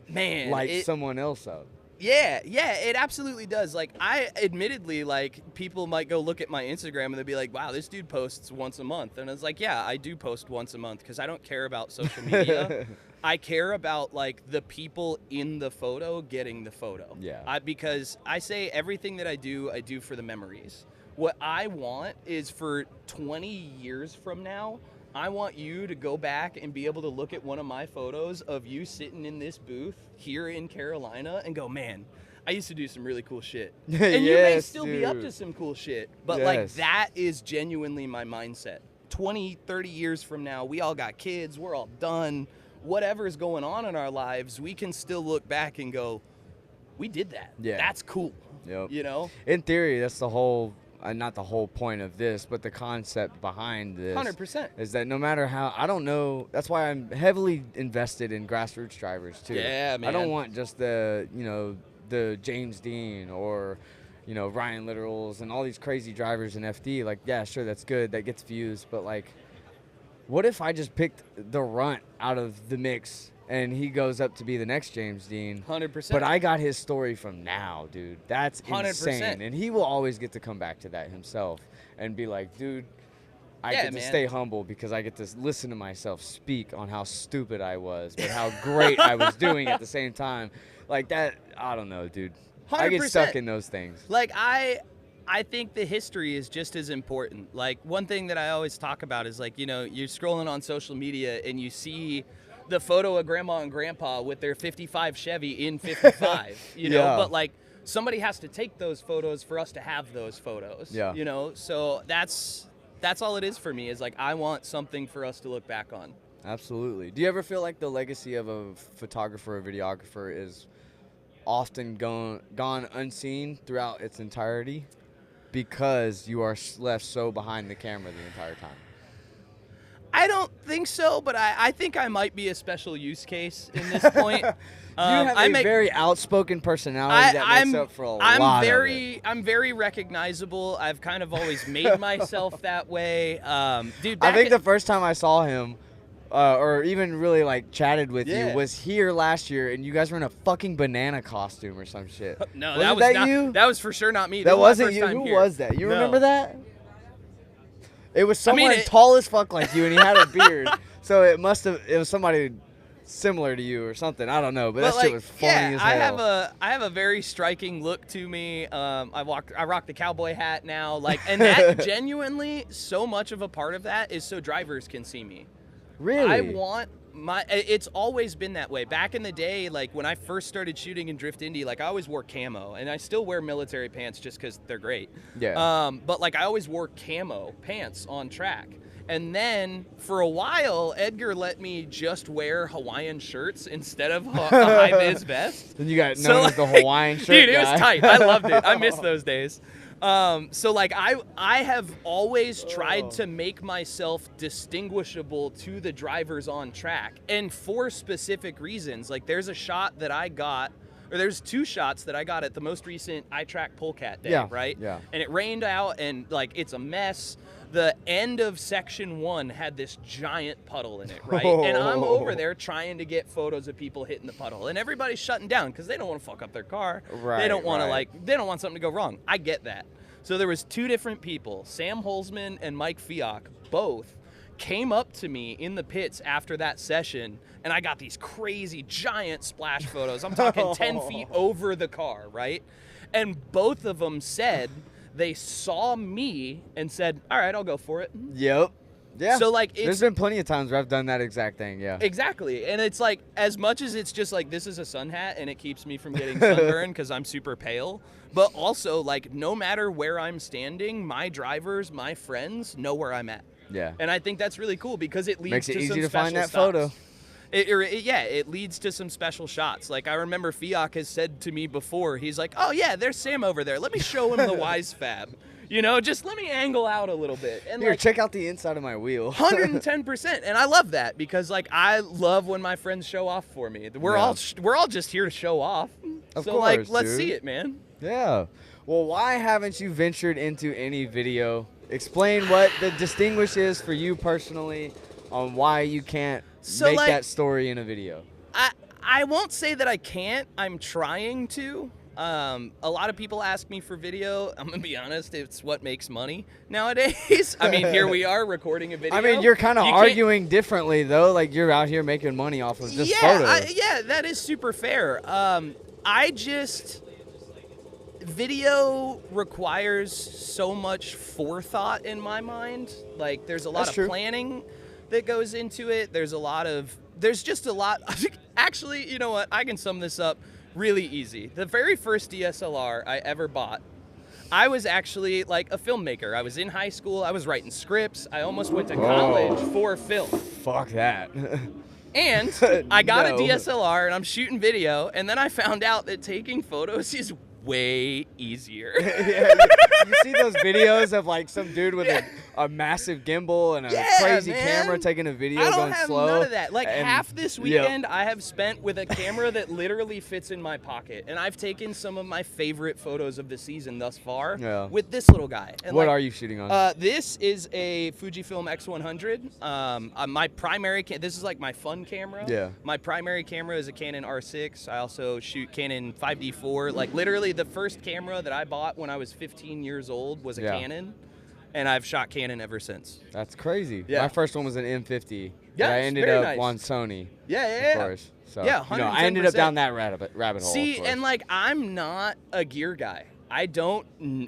Speaker 1: lights someone else up.
Speaker 3: Yeah, it absolutely does. Like, I admittedly, like, people might go look at my Instagram and they'll be like, wow, this dude posts once a month. And it's like, yeah, I do post once a month because I don't care about social media. I care about, like, the people in the photo getting the photo.
Speaker 1: Yeah.
Speaker 3: Because I say everything that I do for the memories. What I want is for 20 years from now, I want you to go back and be able to look at one of my photos of you sitting in this booth here in Carolina and go, man, I used to do some really cool shit. And you may still be up to some cool shit, but like that is genuinely my mindset. 20, 30 years from now, we all got kids, we're all done. Whatever's going on in our lives, we can still look back and go, we did that. Yeah. That's cool.
Speaker 1: Yep.
Speaker 3: You know?
Speaker 1: In theory, that's the whole, not the whole point of this, but the concept behind this
Speaker 3: 100%
Speaker 1: is that no matter how, I don't know, that's why I'm heavily invested in grassroots drivers too.
Speaker 3: Yeah, man.
Speaker 1: I don't want just the, you know, the James Dean or, you know, Ryan Littorals and all these crazy drivers in FD. Like, yeah, sure, that's good, that gets views, but like, what if I just picked the runt out of the mix and he goes up to be the next James Dean?
Speaker 3: 100%.
Speaker 1: But I got his story from now, dude. That's
Speaker 3: 100%.
Speaker 1: insane. And he will always get to come back to that himself and be like, dude, I get to stay humble because I get to listen to myself speak on how stupid I was, but how great I was doing at the same time. Like that, I don't know, dude.
Speaker 3: 100%.
Speaker 1: I get stuck in those things.
Speaker 3: Like I think the history is just as important. Like one thing that I always talk about is like, you know, you're scrolling on social media and you see the photo of grandma and grandpa with their 55 Chevy in 55, you know, but like somebody has to take those photos for us to have those photos, you know? So that's all it is for me is like, I want something for us to look back on.
Speaker 1: Absolutely. Do you ever feel like the legacy of a photographer or videographer is often gone unseen throughout its entirety because you are left so behind the camera the entire time?
Speaker 3: I don't think so, but I think I might be a special use case in this point.
Speaker 1: You have a very outspoken personality that makes up for a lot of it.
Speaker 3: I'm very recognizable. I've kind of always made myself that way. Dude,
Speaker 1: I think the first time I saw him, or even really like chatted with you, was here last year, and you guys were in a fucking banana costume or some shit.
Speaker 3: No, that was not you. That was for sure not me.
Speaker 1: That wasn't you. Who was that? You remember that? It was someone tall as fuck like you, and he had a beard. So it was somebody similar to you or something. I don't know, but that shit was funny as hell.
Speaker 3: I have a very striking look to me. I rock the cowboy hat now, like, and that genuinely, so much of a part of that is so drivers can see me.
Speaker 1: Really?
Speaker 3: I want it's always been that way. Back in the day, like when I first started shooting in Drift Indy, like I always wore camo, and I still wear military pants just because they're great.
Speaker 1: Yeah.
Speaker 3: But like I always wore camo pants on track. And then for a while, Edgar let me just wear Hawaiian shirts instead of a high-vis vest.
Speaker 1: Then you got known as the Hawaiian shirt
Speaker 3: dude,
Speaker 1: guy.
Speaker 3: It was tight. I loved it. I miss those days. So like I have always tried to make myself distinguishable to the drivers on track, and for specific reasons. Like there's a shot that I got, or there's two shots that I got at the most recent iTrack Polecat day, right?
Speaker 1: Yeah.
Speaker 3: And it rained out, and like it's a mess. The end of section 1 had this giant puddle in it, right? And I'm over there trying to get photos of people hitting the puddle, and everybody's shutting down because they don't want to fuck up their car.
Speaker 1: Right.
Speaker 3: They don't want to they don't want something to go wrong. I get that. So there was two different people, Sam Holzman and Mike Fiok, both came up to me in the pits after that session, and I got these crazy giant splash photos. I'm talking 10 feet over the car, right? And both of them said they saw me and said, all right, I'll go for it.
Speaker 1: Yep. Yeah.
Speaker 3: So like
Speaker 1: there's been plenty of times where I've done that exact thing, yeah.
Speaker 3: Exactly. And it's like, as much as it's just like, this is a sun hat and it keeps me from getting sunburned because I'm super pale, but also like no matter where I'm standing, my drivers, my friends know where I'm at.
Speaker 1: Yeah.
Speaker 3: And I think that's really cool because it leads
Speaker 1: Makes
Speaker 3: to
Speaker 1: it
Speaker 3: some
Speaker 1: easy to
Speaker 3: special
Speaker 1: find that
Speaker 3: stops.
Speaker 1: photo.
Speaker 3: It leads to some special shots. Like I remember Fiok has said to me before, he's like, oh yeah, there's Sam over there. Let me show him the Wise Fab. You know, just let me angle out a little bit. And
Speaker 1: here,
Speaker 3: like,
Speaker 1: check out the inside of my wheel.
Speaker 3: 110%. And I love that because like I love when my friends show off for me. We're all just here to show off.
Speaker 1: Of
Speaker 3: so
Speaker 1: course,
Speaker 3: like let's
Speaker 1: dude.
Speaker 3: see it, man.
Speaker 1: Yeah. Well, why haven't you ventured into any video? Explain what the distinguish is for you personally on why you can't make that story in a video.
Speaker 3: I won't say that I can't. I'm trying to. A lot of people ask me for video. I'm going to be honest, it's what makes money nowadays. I mean, here we are recording a video.
Speaker 1: I mean, you're kind of arguing differently, though. Like, you're out here making money off of just photos.
Speaker 3: Yeah, that is super fair. video requires so much forethought in my mind. Like, there's a lot
Speaker 1: That's
Speaker 3: of
Speaker 1: true.
Speaker 3: planning that goes into it. There's just a lot. Actually, you know what? I can sum this up really easy. The very first DSLR I ever bought, I was actually like a filmmaker. I was in high school. I was writing scripts. I almost went to college for film.
Speaker 1: Fuck that.
Speaker 3: And I got
Speaker 1: No.
Speaker 3: a DSLR and I'm shooting video. And then I found out that taking photos is way easier.
Speaker 1: Yeah, you see those videos of like some dude with a massive gimbal and a
Speaker 3: Yeah,
Speaker 1: crazy
Speaker 3: man.
Speaker 1: camera taking a video
Speaker 3: I don't
Speaker 1: going
Speaker 3: have
Speaker 1: slow.
Speaker 3: none of that. Like
Speaker 1: and-
Speaker 3: half this weekend I have spent with a camera that literally fits in my pocket. And I've taken some of my favorite photos of the season thus far with this little guy. And
Speaker 1: What are you shooting on?
Speaker 3: This is a Fujifilm X100. My primary, this is like my fun camera.
Speaker 1: Yeah.
Speaker 3: My primary camera is a Canon R6. I also shoot Canon 5D4. Like literally the first camera that I bought when I was 15 years old was a Canon. And I've shot Canon ever since.
Speaker 1: That's crazy.
Speaker 3: Yeah.
Speaker 1: My first one was an M50.
Speaker 3: Yeah,
Speaker 1: but I
Speaker 3: it's
Speaker 1: ended
Speaker 3: very
Speaker 1: up
Speaker 3: nice.
Speaker 1: on Sony.
Speaker 3: Yeah.
Speaker 1: Of course. So,
Speaker 3: Yeah,
Speaker 1: you know, I ended up
Speaker 3: 110%.
Speaker 1: down that rabbit hole.
Speaker 3: See,
Speaker 1: of course.
Speaker 3: and like I'm not a gear guy.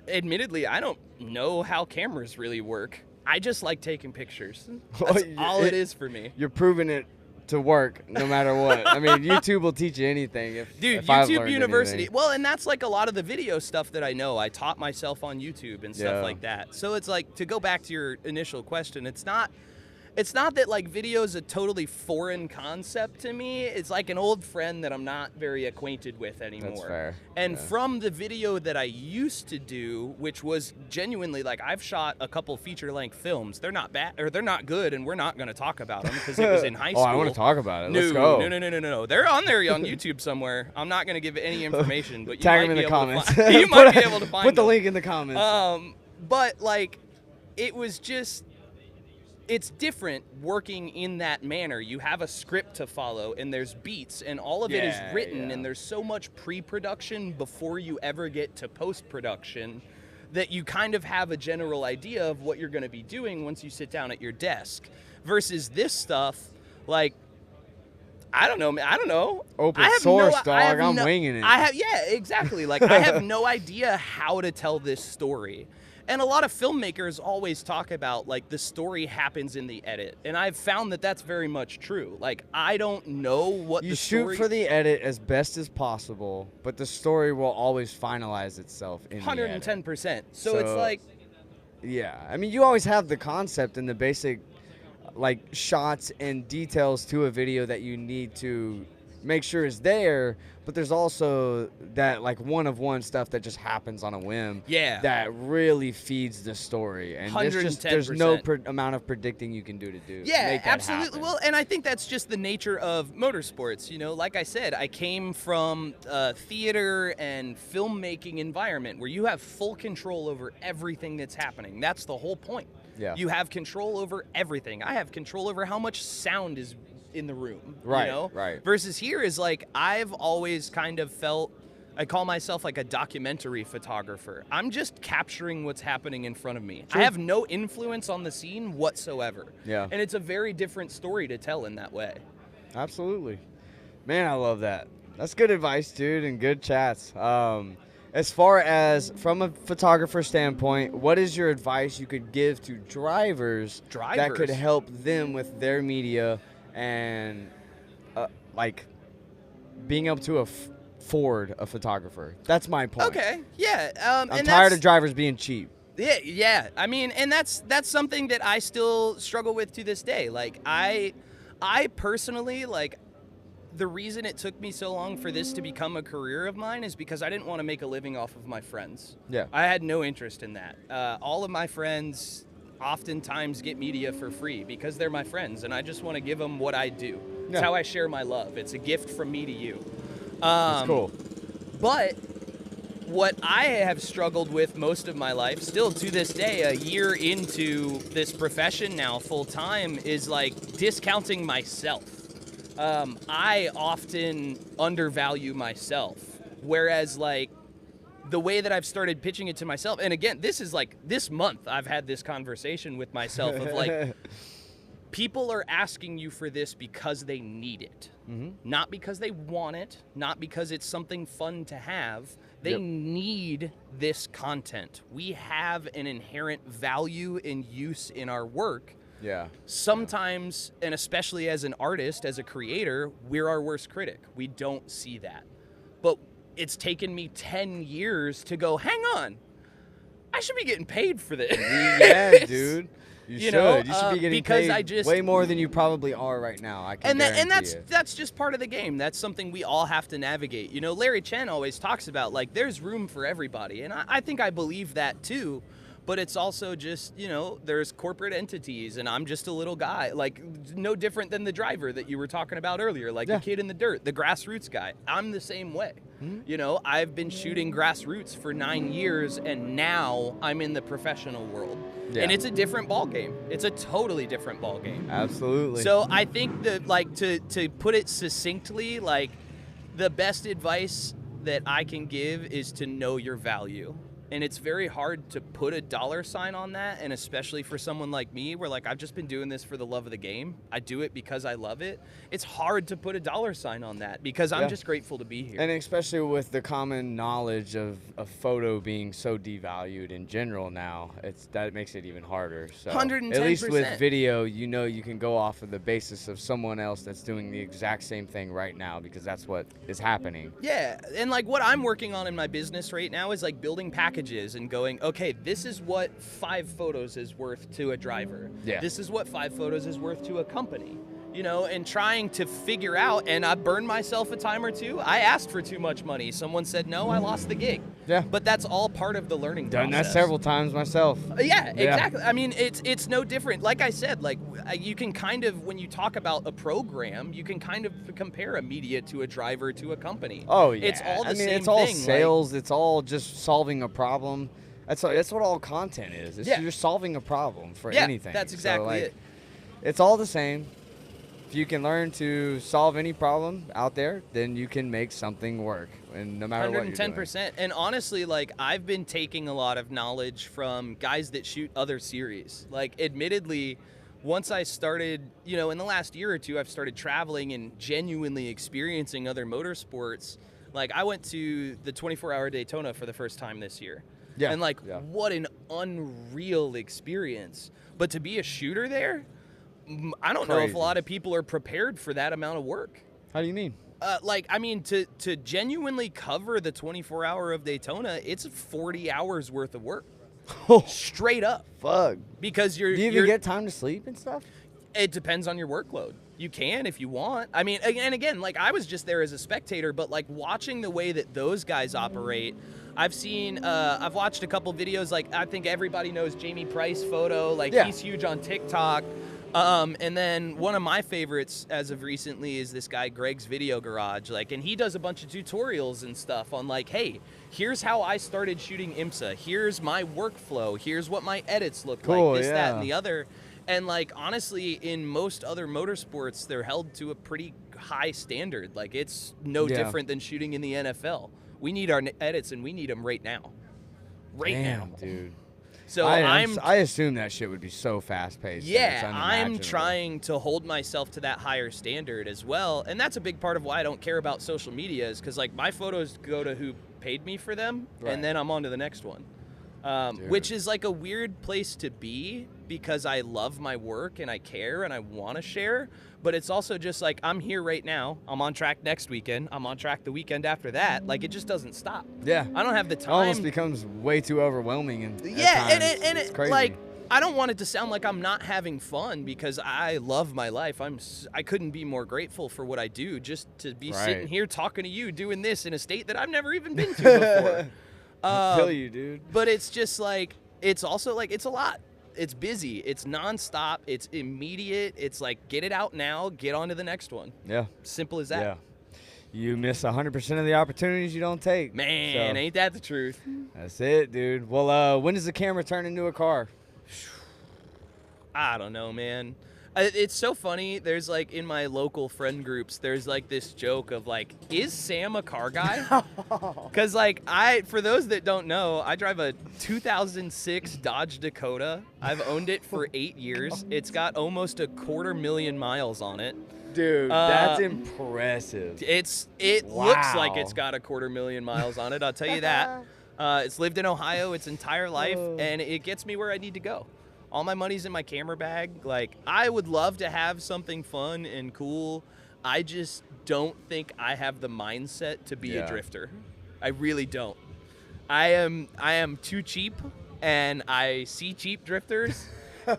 Speaker 3: Admittedly, I don't know how cameras really work. I just like taking pictures. That's all it is for me.
Speaker 1: You're proving it to work no matter what. I mean, YouTube will teach you anything.
Speaker 3: Dude,
Speaker 1: if I've
Speaker 3: YouTube
Speaker 1: learned
Speaker 3: University.
Speaker 1: anything.
Speaker 3: Well, and that's like a lot of the video stuff that I know. I taught myself on YouTube and stuff
Speaker 1: Yeah.
Speaker 3: like that. So it's like, to go back to your initial question, it's not that like video is a totally foreign concept to me. It's like an old friend that I'm not very acquainted with anymore.
Speaker 1: That's fair.
Speaker 3: And
Speaker 1: Yeah.
Speaker 3: from the video that I used to do, which was genuinely like I've shot a couple feature-length films. They're not bad, or they're not good, and we're not going to talk about them because it was in high school.
Speaker 1: Oh, I want to talk about it.
Speaker 3: No,
Speaker 1: Let's go.
Speaker 3: No. They're on there on YouTube somewhere. I'm not going to give any information, but you
Speaker 1: Tag
Speaker 3: might
Speaker 1: them in
Speaker 3: be
Speaker 1: the
Speaker 3: able
Speaker 1: comments.
Speaker 3: To find, you might be able to find
Speaker 1: Put the
Speaker 3: them.
Speaker 1: link in the comments.
Speaker 3: But like, it was just, it's different working in that manner. You have a script to follow, and there's beats, and all of it is
Speaker 1: Yeah,
Speaker 3: written,
Speaker 1: yeah.
Speaker 3: and there's so much pre-production before you ever get to post-production that you kind of have a general idea of what you're going to be doing once you sit down at your desk. Versus this stuff, like, I don't know, man. I don't know.
Speaker 1: Open
Speaker 3: I have
Speaker 1: source,
Speaker 3: no, I
Speaker 1: dog.
Speaker 3: have
Speaker 1: I'm
Speaker 3: no-
Speaker 1: winging it.
Speaker 3: Yeah, exactly. Like, I have no idea how to tell this story. And a lot of filmmakers always talk about, like, the story happens in the edit. And I've found that that's very much true. Like, I don't know what
Speaker 1: You
Speaker 3: the
Speaker 1: shoot
Speaker 3: story...
Speaker 1: for the edit as best as possible, but the story will always finalize itself in the edit.
Speaker 3: 110%. So it's like...
Speaker 1: Yeah, I mean, you always have the concept and the basic, like, shots and details to a video that you need to make sure is there, but there's also that, like, one-of-one stuff that just happens on a whim.
Speaker 3: Yeah.
Speaker 1: That really feeds the story, and there's no
Speaker 3: 110%.
Speaker 1: amount of predicting you can do to do.
Speaker 3: Yeah,
Speaker 1: make that
Speaker 3: absolutely.
Speaker 1: happen.
Speaker 3: Well, and I think that's just the nature of motorsports. You know, like I said, I came from a theater and filmmaking environment where you have full control over everything that's happening. That's the whole point.
Speaker 1: Yeah.
Speaker 3: You have control over everything. I have control over how much sound is in the room.
Speaker 1: Right,
Speaker 3: You know?
Speaker 1: right.
Speaker 3: Versus here is like, I've always kind of felt, I call myself like a documentary photographer. I'm just capturing what's happening in front of me. I have no influence on the scene whatsoever.
Speaker 1: Yeah.
Speaker 3: And it's a very different story to tell in that way.
Speaker 1: Absolutely. Man, I love that. That's good advice, dude, and good chats. As far as from a photographer standpoint, what is your advice you could give to drivers that could help them with their media and like being able to afford a photographer? That's my point.
Speaker 3: Okay, yeah.
Speaker 1: I'm tired of drivers being cheap.
Speaker 3: Yeah. I mean, and that's something that I still struggle with to this day. Like, I personally, like, the reason it took me so long for this to become a career of mine is because I didn't want to make a living off of my friends.
Speaker 1: Yeah.
Speaker 3: I had no interest in that. All of my friends oftentimes get media for free because they're my friends, and I just want to give them what I do. It's
Speaker 1: Yeah.
Speaker 3: how I share my love. It's a gift from me to you.
Speaker 1: That's cool.
Speaker 3: But what I have struggled with most of my life, still to this day, a year into this profession now full time, is like discounting myself. I often undervalue myself, whereas like the way that I've started pitching it to myself, and again, this is like this month I've had this conversation with myself of like, people are asking you for this because they need it, not because they want it, not because it's something fun to have. They need this content. We have an inherent value and use in our work.
Speaker 1: Yeah.
Speaker 3: Sometimes, and especially as an artist, as a creator, we're our worst critic. We don't see that. But it's taken me 10 years to go, hang on, I should be getting paid for this.
Speaker 1: Yeah, dude. You should.
Speaker 3: know,
Speaker 1: You should be getting
Speaker 3: because
Speaker 1: paid way more than you probably are right now. I can guarantee you.
Speaker 3: That's just part of the game. That's something we all have to navigate. You know, Larry Chen always talks about, like, there's room for everybody. And I think I believe that too. But it's also just, you know, there's corporate entities, and I'm just a little guy. Like, no different than the driver that you were talking about earlier, like the kid in the dirt, the grassroots guy. I'm the same way. You know, I've been shooting grassroots for 9 years, and now I'm in the professional world. And it's a different ball game. It's a totally different ball game.
Speaker 1: Absolutely.
Speaker 3: So I think that, like, to put it succinctly, like, the best advice that I can give is to know your value. And it's very hard to put a dollar sign on that, and especially for someone like me, where, like, I've just been doing this for the love of the game. I do it because I love it. It's hard to put a dollar sign on that because I'm just grateful to be here.
Speaker 1: And especially with the common knowledge of a photo being so devalued in general now, that makes it even harder. So
Speaker 3: 110%.
Speaker 1: At least with video, you know, you can go off of the basis of someone else that's doing the exact same thing right now, because that's what is happening.
Speaker 3: Yeah, and, like, what I'm working on in my business right now is, like, building packages and going, okay, this is what 5 photos is worth to a driver.
Speaker 1: Yeah.
Speaker 3: This is what 5 photos is worth to a company. You know, and trying to figure out, and I burned myself a time or two. I asked for too much money. Someone said no, I lost the gig.
Speaker 1: Yeah.
Speaker 3: But that's all part of the learning
Speaker 1: Done
Speaker 3: process.
Speaker 1: that several times myself.
Speaker 3: Yeah, exactly. I mean, it's no different. Like I said, like, you can kind of, when you talk about a program, you can kind of compare a media to a driver to a company.
Speaker 1: Oh, yeah.
Speaker 3: It's all the same thing.
Speaker 1: It's all
Speaker 3: like-
Speaker 1: sales. It's all just solving a problem. That's what all content is. It's you're solving a problem for anything.
Speaker 3: That's exactly it.
Speaker 1: It's all the same. If you can learn to solve any problem out there, then you can make something work, and no matter what you're doing.
Speaker 3: 110%. And honestly, like, I've been taking a lot of knowledge from guys that shoot other series. Like, admittedly, once I started, you know, in the last year or two, I've started traveling and genuinely experiencing other motorsports. Like, I went to the 24-hour Daytona for the first time this year.
Speaker 1: Yeah.
Speaker 3: And, like, what an unreal experience. But to be a shooter there, I don't know if a lot of people are prepared for that amount of work.
Speaker 1: How do you mean?
Speaker 3: Like, I mean, to genuinely cover the 24-hour of Daytona, it's 40 hours worth of work. Straight up.
Speaker 1: Fuck.
Speaker 3: Because
Speaker 1: Do you even get time to sleep and stuff?
Speaker 3: It depends on your workload. You can if you want. I mean, again, like, I was just there as a spectator, but, like, watching the way that those guys operate, I've watched a couple videos. Like, I think everybody knows Jamie Price Photo. Like, he's huge on TikTok. And then one of my favorites as of recently is this guy, Greg's Video Garage. Like, and he does a bunch of tutorials and stuff on, like, hey, here's how I started shooting IMSA. Here's my workflow. Here's what my edits look like. This, that, and the other. And, like, honestly, in most other motorsports, they're held to a pretty high standard. Like, it's no different than shooting in the NFL. We need our edits, and we need them right now.
Speaker 1: Damn, dude.
Speaker 3: So
Speaker 1: I assume that shit would be so fast paced.
Speaker 3: Yeah, I'm trying to hold myself to that higher standard as well, and that's a big part of why I don't care about social media, is because, like, my photos go to who paid me for them, and then I'm on to the next one. Which is, like, a weird place to be, because I love my work and I care and I want to share, but it's also just like, I'm here right now, I'm on track next weekend, I'm on track the weekend after that. Like, it just doesn't stop.
Speaker 1: Yeah.
Speaker 3: I don't have the time.
Speaker 1: It almost becomes way too overwhelming. And
Speaker 3: it's
Speaker 1: crazy.
Speaker 3: Like, I don't want it to sound like I'm not having fun, because I love my life. I couldn't be more grateful for what I do, just to be sitting here talking to you, doing this in a state that I've never even been to before.
Speaker 1: I feel you, dude.
Speaker 3: But it's just like, it's also like, it's a lot. It's busy. It's nonstop. It's immediate. It's like, get it out now. Get on to the next one.
Speaker 1: Yeah.
Speaker 3: Simple as that.
Speaker 1: Yeah. You miss 100% of the opportunities you don't take.
Speaker 3: Man, ain't that the truth?
Speaker 1: That's it, dude. Well, when does the camera turn into a car?
Speaker 3: I don't know, man. It's so funny. There's like in my local friend groups, there's like this joke of like, is Sam a car guy? Because like for those that don't know, I drive a 2006 Dodge Dakota. I've owned it for 8 years. It's got almost 250,000 miles on it.
Speaker 1: Dude, that's impressive.
Speaker 3: It looks like it's got 250,000 miles on it. I'll tell you that. It's lived in Ohio its entire life, and it gets me where I need to go. All my money's in my camera bag. Like, I would love to have something fun and cool. I just don't think I have the mindset to be a drifter. I really don't. I am too cheap, and I see cheap drifters,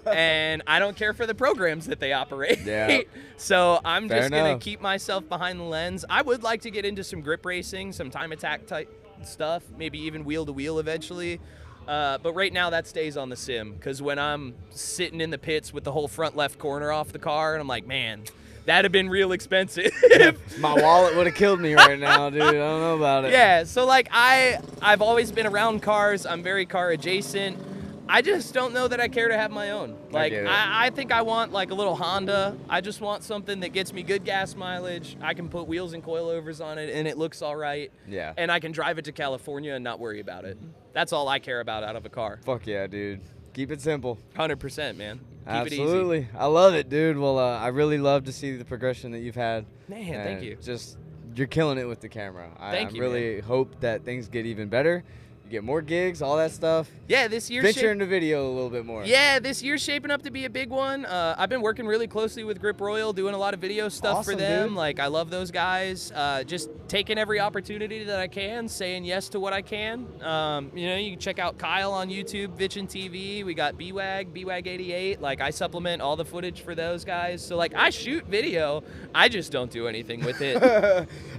Speaker 3: and I don't care for the programs that they operate.
Speaker 1: Yeah.
Speaker 3: So I'm
Speaker 1: Fair
Speaker 3: just going
Speaker 1: enough.
Speaker 3: to keep myself behind the lens. I would like to get into some grip racing, some time attack type stuff, maybe even wheel-to-wheel eventually. But right now that stays on the sim, because when I'm sitting in the pits with the whole front left corner off the car, and I'm like, man, that'd have been real expensive.
Speaker 1: My wallet would have killed me right now, dude. I don't know about it.
Speaker 3: Yeah, so like I've always been around cars. I'm very car adjacent. I just don't know that I care to have my own. Like, I think I want like a little Honda. I just want something that gets me good gas mileage. I can put wheels and coilovers on it, and it looks all right.
Speaker 1: Yeah.
Speaker 3: And I can drive it to California and not worry about it. That's all I care about out of a car.
Speaker 1: Fuck yeah, dude. Keep it simple.
Speaker 3: 100%, man. Keep
Speaker 1: Absolutely.
Speaker 3: it easy.
Speaker 1: I love it, dude. Well, I really love to see the progression that you've had.
Speaker 3: Man,
Speaker 1: And
Speaker 3: thank you.
Speaker 1: Just, you're killing it with the camera.
Speaker 3: Thank
Speaker 1: I
Speaker 3: you,
Speaker 1: really hope that things get even better. You get more gigs, all that stuff.
Speaker 3: Yeah, this year.
Speaker 1: Venture into video a little bit more.
Speaker 3: Yeah, this year's shaping up to be a big one. I've been working really closely with Grip Royal, doing a lot of video stuff
Speaker 1: Awesome,
Speaker 3: for them.
Speaker 1: dude.
Speaker 3: Like, I love those guys. Just taking every opportunity that I can, saying yes to what I can. You know, you can check out Kyle on YouTube, Vitchin TV. We got BWAG88. Like, I supplement all the footage for those guys. So, like, I shoot video. I just don't do anything with it.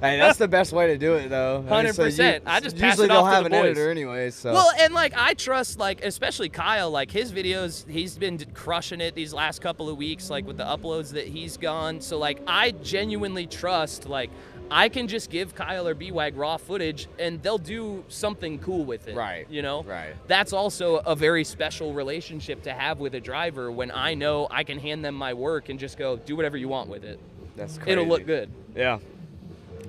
Speaker 1: Hey, that's the best way to do it, though.
Speaker 3: 100%. I just pass
Speaker 1: usually
Speaker 3: it
Speaker 1: they'll
Speaker 3: off to
Speaker 1: have
Speaker 3: the
Speaker 1: an
Speaker 3: boys.
Speaker 1: editor anyway, so.
Speaker 3: Well, and like I trust, like especially Kyle, like his videos, he's been crushing it these last couple of weeks, like with the uploads that he's gone. So like I genuinely trust, like I can just give Kyle or BWAG raw footage and they'll do something cool with it.
Speaker 1: Right.
Speaker 3: You know?
Speaker 1: Right.
Speaker 3: That's also a very special relationship to have with a driver when I know I can hand them my work and just go, do whatever you want with it.
Speaker 1: That's crazy.
Speaker 3: It'll look good.
Speaker 1: Yeah.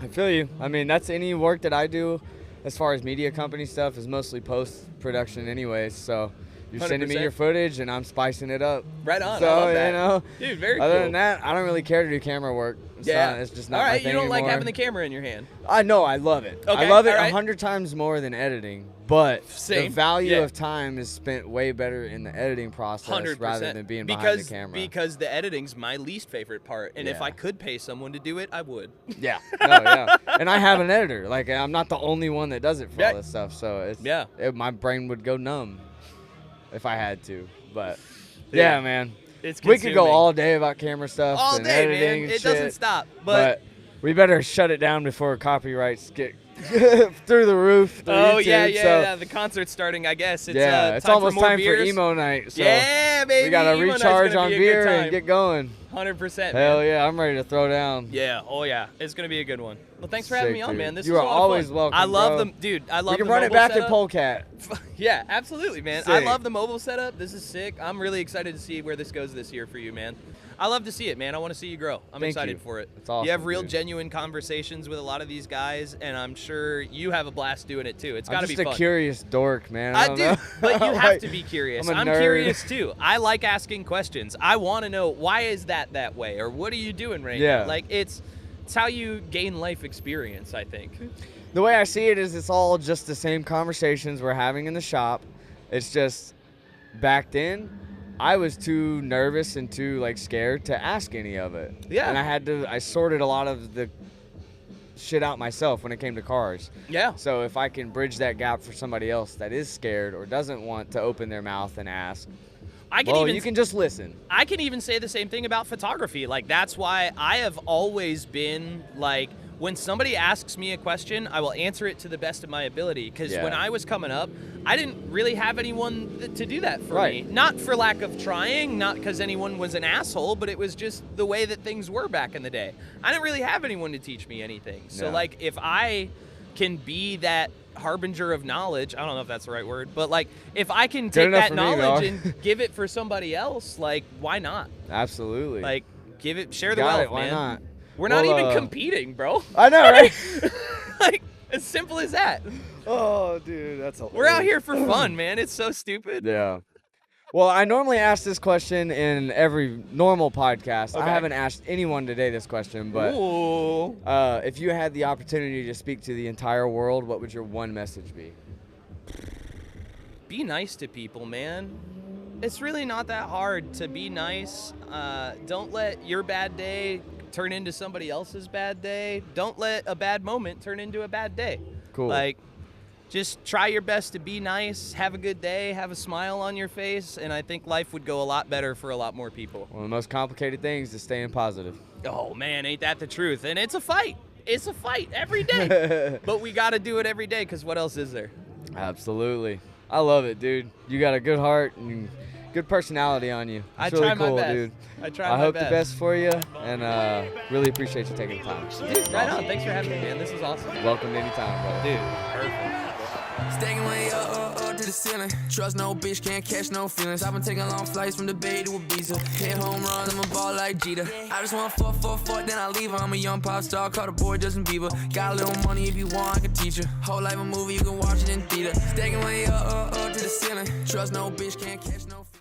Speaker 1: I feel you. I mean, that's any work that I do as far as media company stuff is mostly post-production anyways, so you're sending me
Speaker 3: 100%.
Speaker 1: your footage and I'm spicing it up.
Speaker 3: Right on.
Speaker 1: So,
Speaker 3: I love that.
Speaker 1: you know,
Speaker 3: Dude, very
Speaker 1: other
Speaker 3: cool.
Speaker 1: than that, I don't really care to do camera work. It's just not
Speaker 3: all
Speaker 1: my
Speaker 3: right,
Speaker 1: thing
Speaker 3: you don't like
Speaker 1: anymore.
Speaker 3: having the camera in your hand.
Speaker 1: I know, I love it. I
Speaker 3: Okay,
Speaker 1: love it
Speaker 3: all right.
Speaker 1: 100 times more than editing, but
Speaker 3: Same.
Speaker 1: the value
Speaker 3: Yeah.
Speaker 1: of time is spent way better in the editing process
Speaker 3: 100%.
Speaker 1: rather than being behind the camera.
Speaker 3: Because the editing's my least favorite part, and if
Speaker 1: Yeah.
Speaker 3: I could pay someone to do it, I would.
Speaker 1: Yeah, no, yeah. And I have an editor. Like, I'm not the only one that does it for all this stuff, so my brain would go numb if I had to. But yeah, man.
Speaker 3: It's
Speaker 1: We could go
Speaker 3: consuming.
Speaker 1: all day about camera stuff
Speaker 3: all
Speaker 1: and
Speaker 3: day,
Speaker 1: editing
Speaker 3: man.
Speaker 1: and
Speaker 3: It
Speaker 1: shit,
Speaker 3: doesn't stop.
Speaker 1: but we better shut it down before copyrights get through the roof. Through
Speaker 3: oh
Speaker 1: YouTube,
Speaker 3: yeah,
Speaker 1: so,
Speaker 3: yeah. The concert's starting. I guess it's
Speaker 1: it's
Speaker 3: time
Speaker 1: almost
Speaker 3: for more
Speaker 1: time
Speaker 3: beers.
Speaker 1: for emo night. So
Speaker 3: yeah, baby.
Speaker 1: we gotta
Speaker 3: Emo night's
Speaker 1: recharge
Speaker 3: gonna
Speaker 1: on
Speaker 3: be a good
Speaker 1: beer and
Speaker 3: time.
Speaker 1: get going.
Speaker 3: 100%.
Speaker 1: Hell
Speaker 3: man.
Speaker 1: yeah, I'm ready to throw down.
Speaker 3: Yeah. Oh yeah. It's gonna be a good one. Well, thanks for having
Speaker 1: Sick,
Speaker 3: me on,
Speaker 1: dude.
Speaker 3: man. This
Speaker 1: You
Speaker 3: was
Speaker 1: are
Speaker 3: a lot of
Speaker 1: always
Speaker 3: fun.
Speaker 1: welcome,
Speaker 3: I love
Speaker 1: bro.
Speaker 3: them, dude. I love.
Speaker 1: We can
Speaker 3: the
Speaker 1: run it
Speaker 3: mobile
Speaker 1: back
Speaker 3: setup.
Speaker 1: at Polecat.
Speaker 3: Yeah, absolutely, man. I
Speaker 1: Sick.
Speaker 3: love the mobile setup. This is sick. I'm really excited to see where this goes this year for you, man. I love to see it, man. I want to see you grow. I'm
Speaker 1: Thank
Speaker 3: excited
Speaker 1: you.
Speaker 3: for it.
Speaker 1: That's awesome,
Speaker 3: You have real,
Speaker 1: dude.
Speaker 3: genuine conversations with a lot of these guys, and I'm sure you have a blast doing it too. It's got
Speaker 1: I'm
Speaker 3: to be
Speaker 1: just
Speaker 3: fun.
Speaker 1: a curious dork, man.
Speaker 3: I
Speaker 1: don't
Speaker 3: do,
Speaker 1: know.
Speaker 3: but you have
Speaker 1: Like,
Speaker 3: to be curious.
Speaker 1: I'm a
Speaker 3: I'm
Speaker 1: nerd.
Speaker 3: curious too. I like asking questions. I want to know, why is that way, or what are you doing right
Speaker 1: Yeah.
Speaker 3: now? Like it's how you gain life experience, I think.
Speaker 1: The way I see it is it's all just the same conversations we're having in the shop. It's just back then I was too nervous and too like scared to ask any of it.
Speaker 3: Yeah.
Speaker 1: And I sorted a lot of the shit out myself when it came to cars.
Speaker 3: Yeah.
Speaker 1: So if I can bridge that gap for somebody else that is scared or doesn't want to open their mouth and ask, you can just listen.
Speaker 3: I can even say the same thing about photography. Like, that's why I have always been like, when somebody asks me a question, I will answer it to the best of my ability. Because when I was coming up, I didn't really have anyone to do that for me. Not for lack of trying, not because anyone was an asshole, but it was just the way that things were back in the day. I didn't really have anyone to teach me anything. So,
Speaker 1: No.
Speaker 3: like, if I can be that harbinger of knowledge. I don't know if that's the right word, but like if I can
Speaker 1: Good
Speaker 3: take
Speaker 1: enough
Speaker 3: that
Speaker 1: for me,
Speaker 3: knowledge
Speaker 1: dog.
Speaker 3: and give it for somebody else, like why not?
Speaker 1: Absolutely.
Speaker 3: Like share the
Speaker 1: Got
Speaker 3: wealth,
Speaker 1: it, why
Speaker 3: man.
Speaker 1: not?
Speaker 3: We're not
Speaker 1: Well,
Speaker 3: even competing, bro.
Speaker 1: I know, right?
Speaker 3: Like as simple as that.
Speaker 1: Oh, dude, that's hilarious.
Speaker 3: We're out here for fun, man. It's so stupid.
Speaker 1: Yeah. Well, I normally ask this question in every normal podcast. I
Speaker 3: Okay.
Speaker 1: haven't asked anyone today this question, but
Speaker 3: Ooh.
Speaker 1: if you had the opportunity to speak to the entire world, what would your one message be?
Speaker 3: Be nice to people, man. It's really not that hard to be nice. Don't let your bad day turn into somebody else's bad day. Don't let a bad moment turn into a bad day.
Speaker 1: Cool.
Speaker 3: Like, just try your best to be nice, have a good day, have a smile on your face, and I think life would go a lot better for a lot more people.
Speaker 1: One of the most complicated things is staying positive.
Speaker 3: Oh, man, ain't that the truth? And it's a fight. It's a fight every day. But we got to do it every day because what else is there?
Speaker 1: Absolutely. I love it, dude. You got a good heart and good personality on you.
Speaker 3: I
Speaker 1: It's really
Speaker 3: try my
Speaker 1: cool,
Speaker 3: best.
Speaker 1: dude.
Speaker 3: I try
Speaker 1: I
Speaker 3: my
Speaker 1: hope
Speaker 3: best.
Speaker 1: the best for you, and really appreciate you taking the time.
Speaker 3: Dude, right on. Thanks for having me, man. This is awesome.
Speaker 1: Welcome anytime, brother.
Speaker 3: Dude, perfect.
Speaker 4: Stacking way up to the ceiling. Trust no bitch, can't catch no feelings. I've been taking long flights from the Bay to Ibiza. Hit home runs, I'm a ball like Jeter. I just want 4-4-4, then I leave her. I'm a young pop star, call the boy Justin Bieber. Got a little money if you want, I can teach you. Whole life a movie, you can watch it in theater. Stacking way up to the ceiling. Trust no bitch, can't catch no feelings.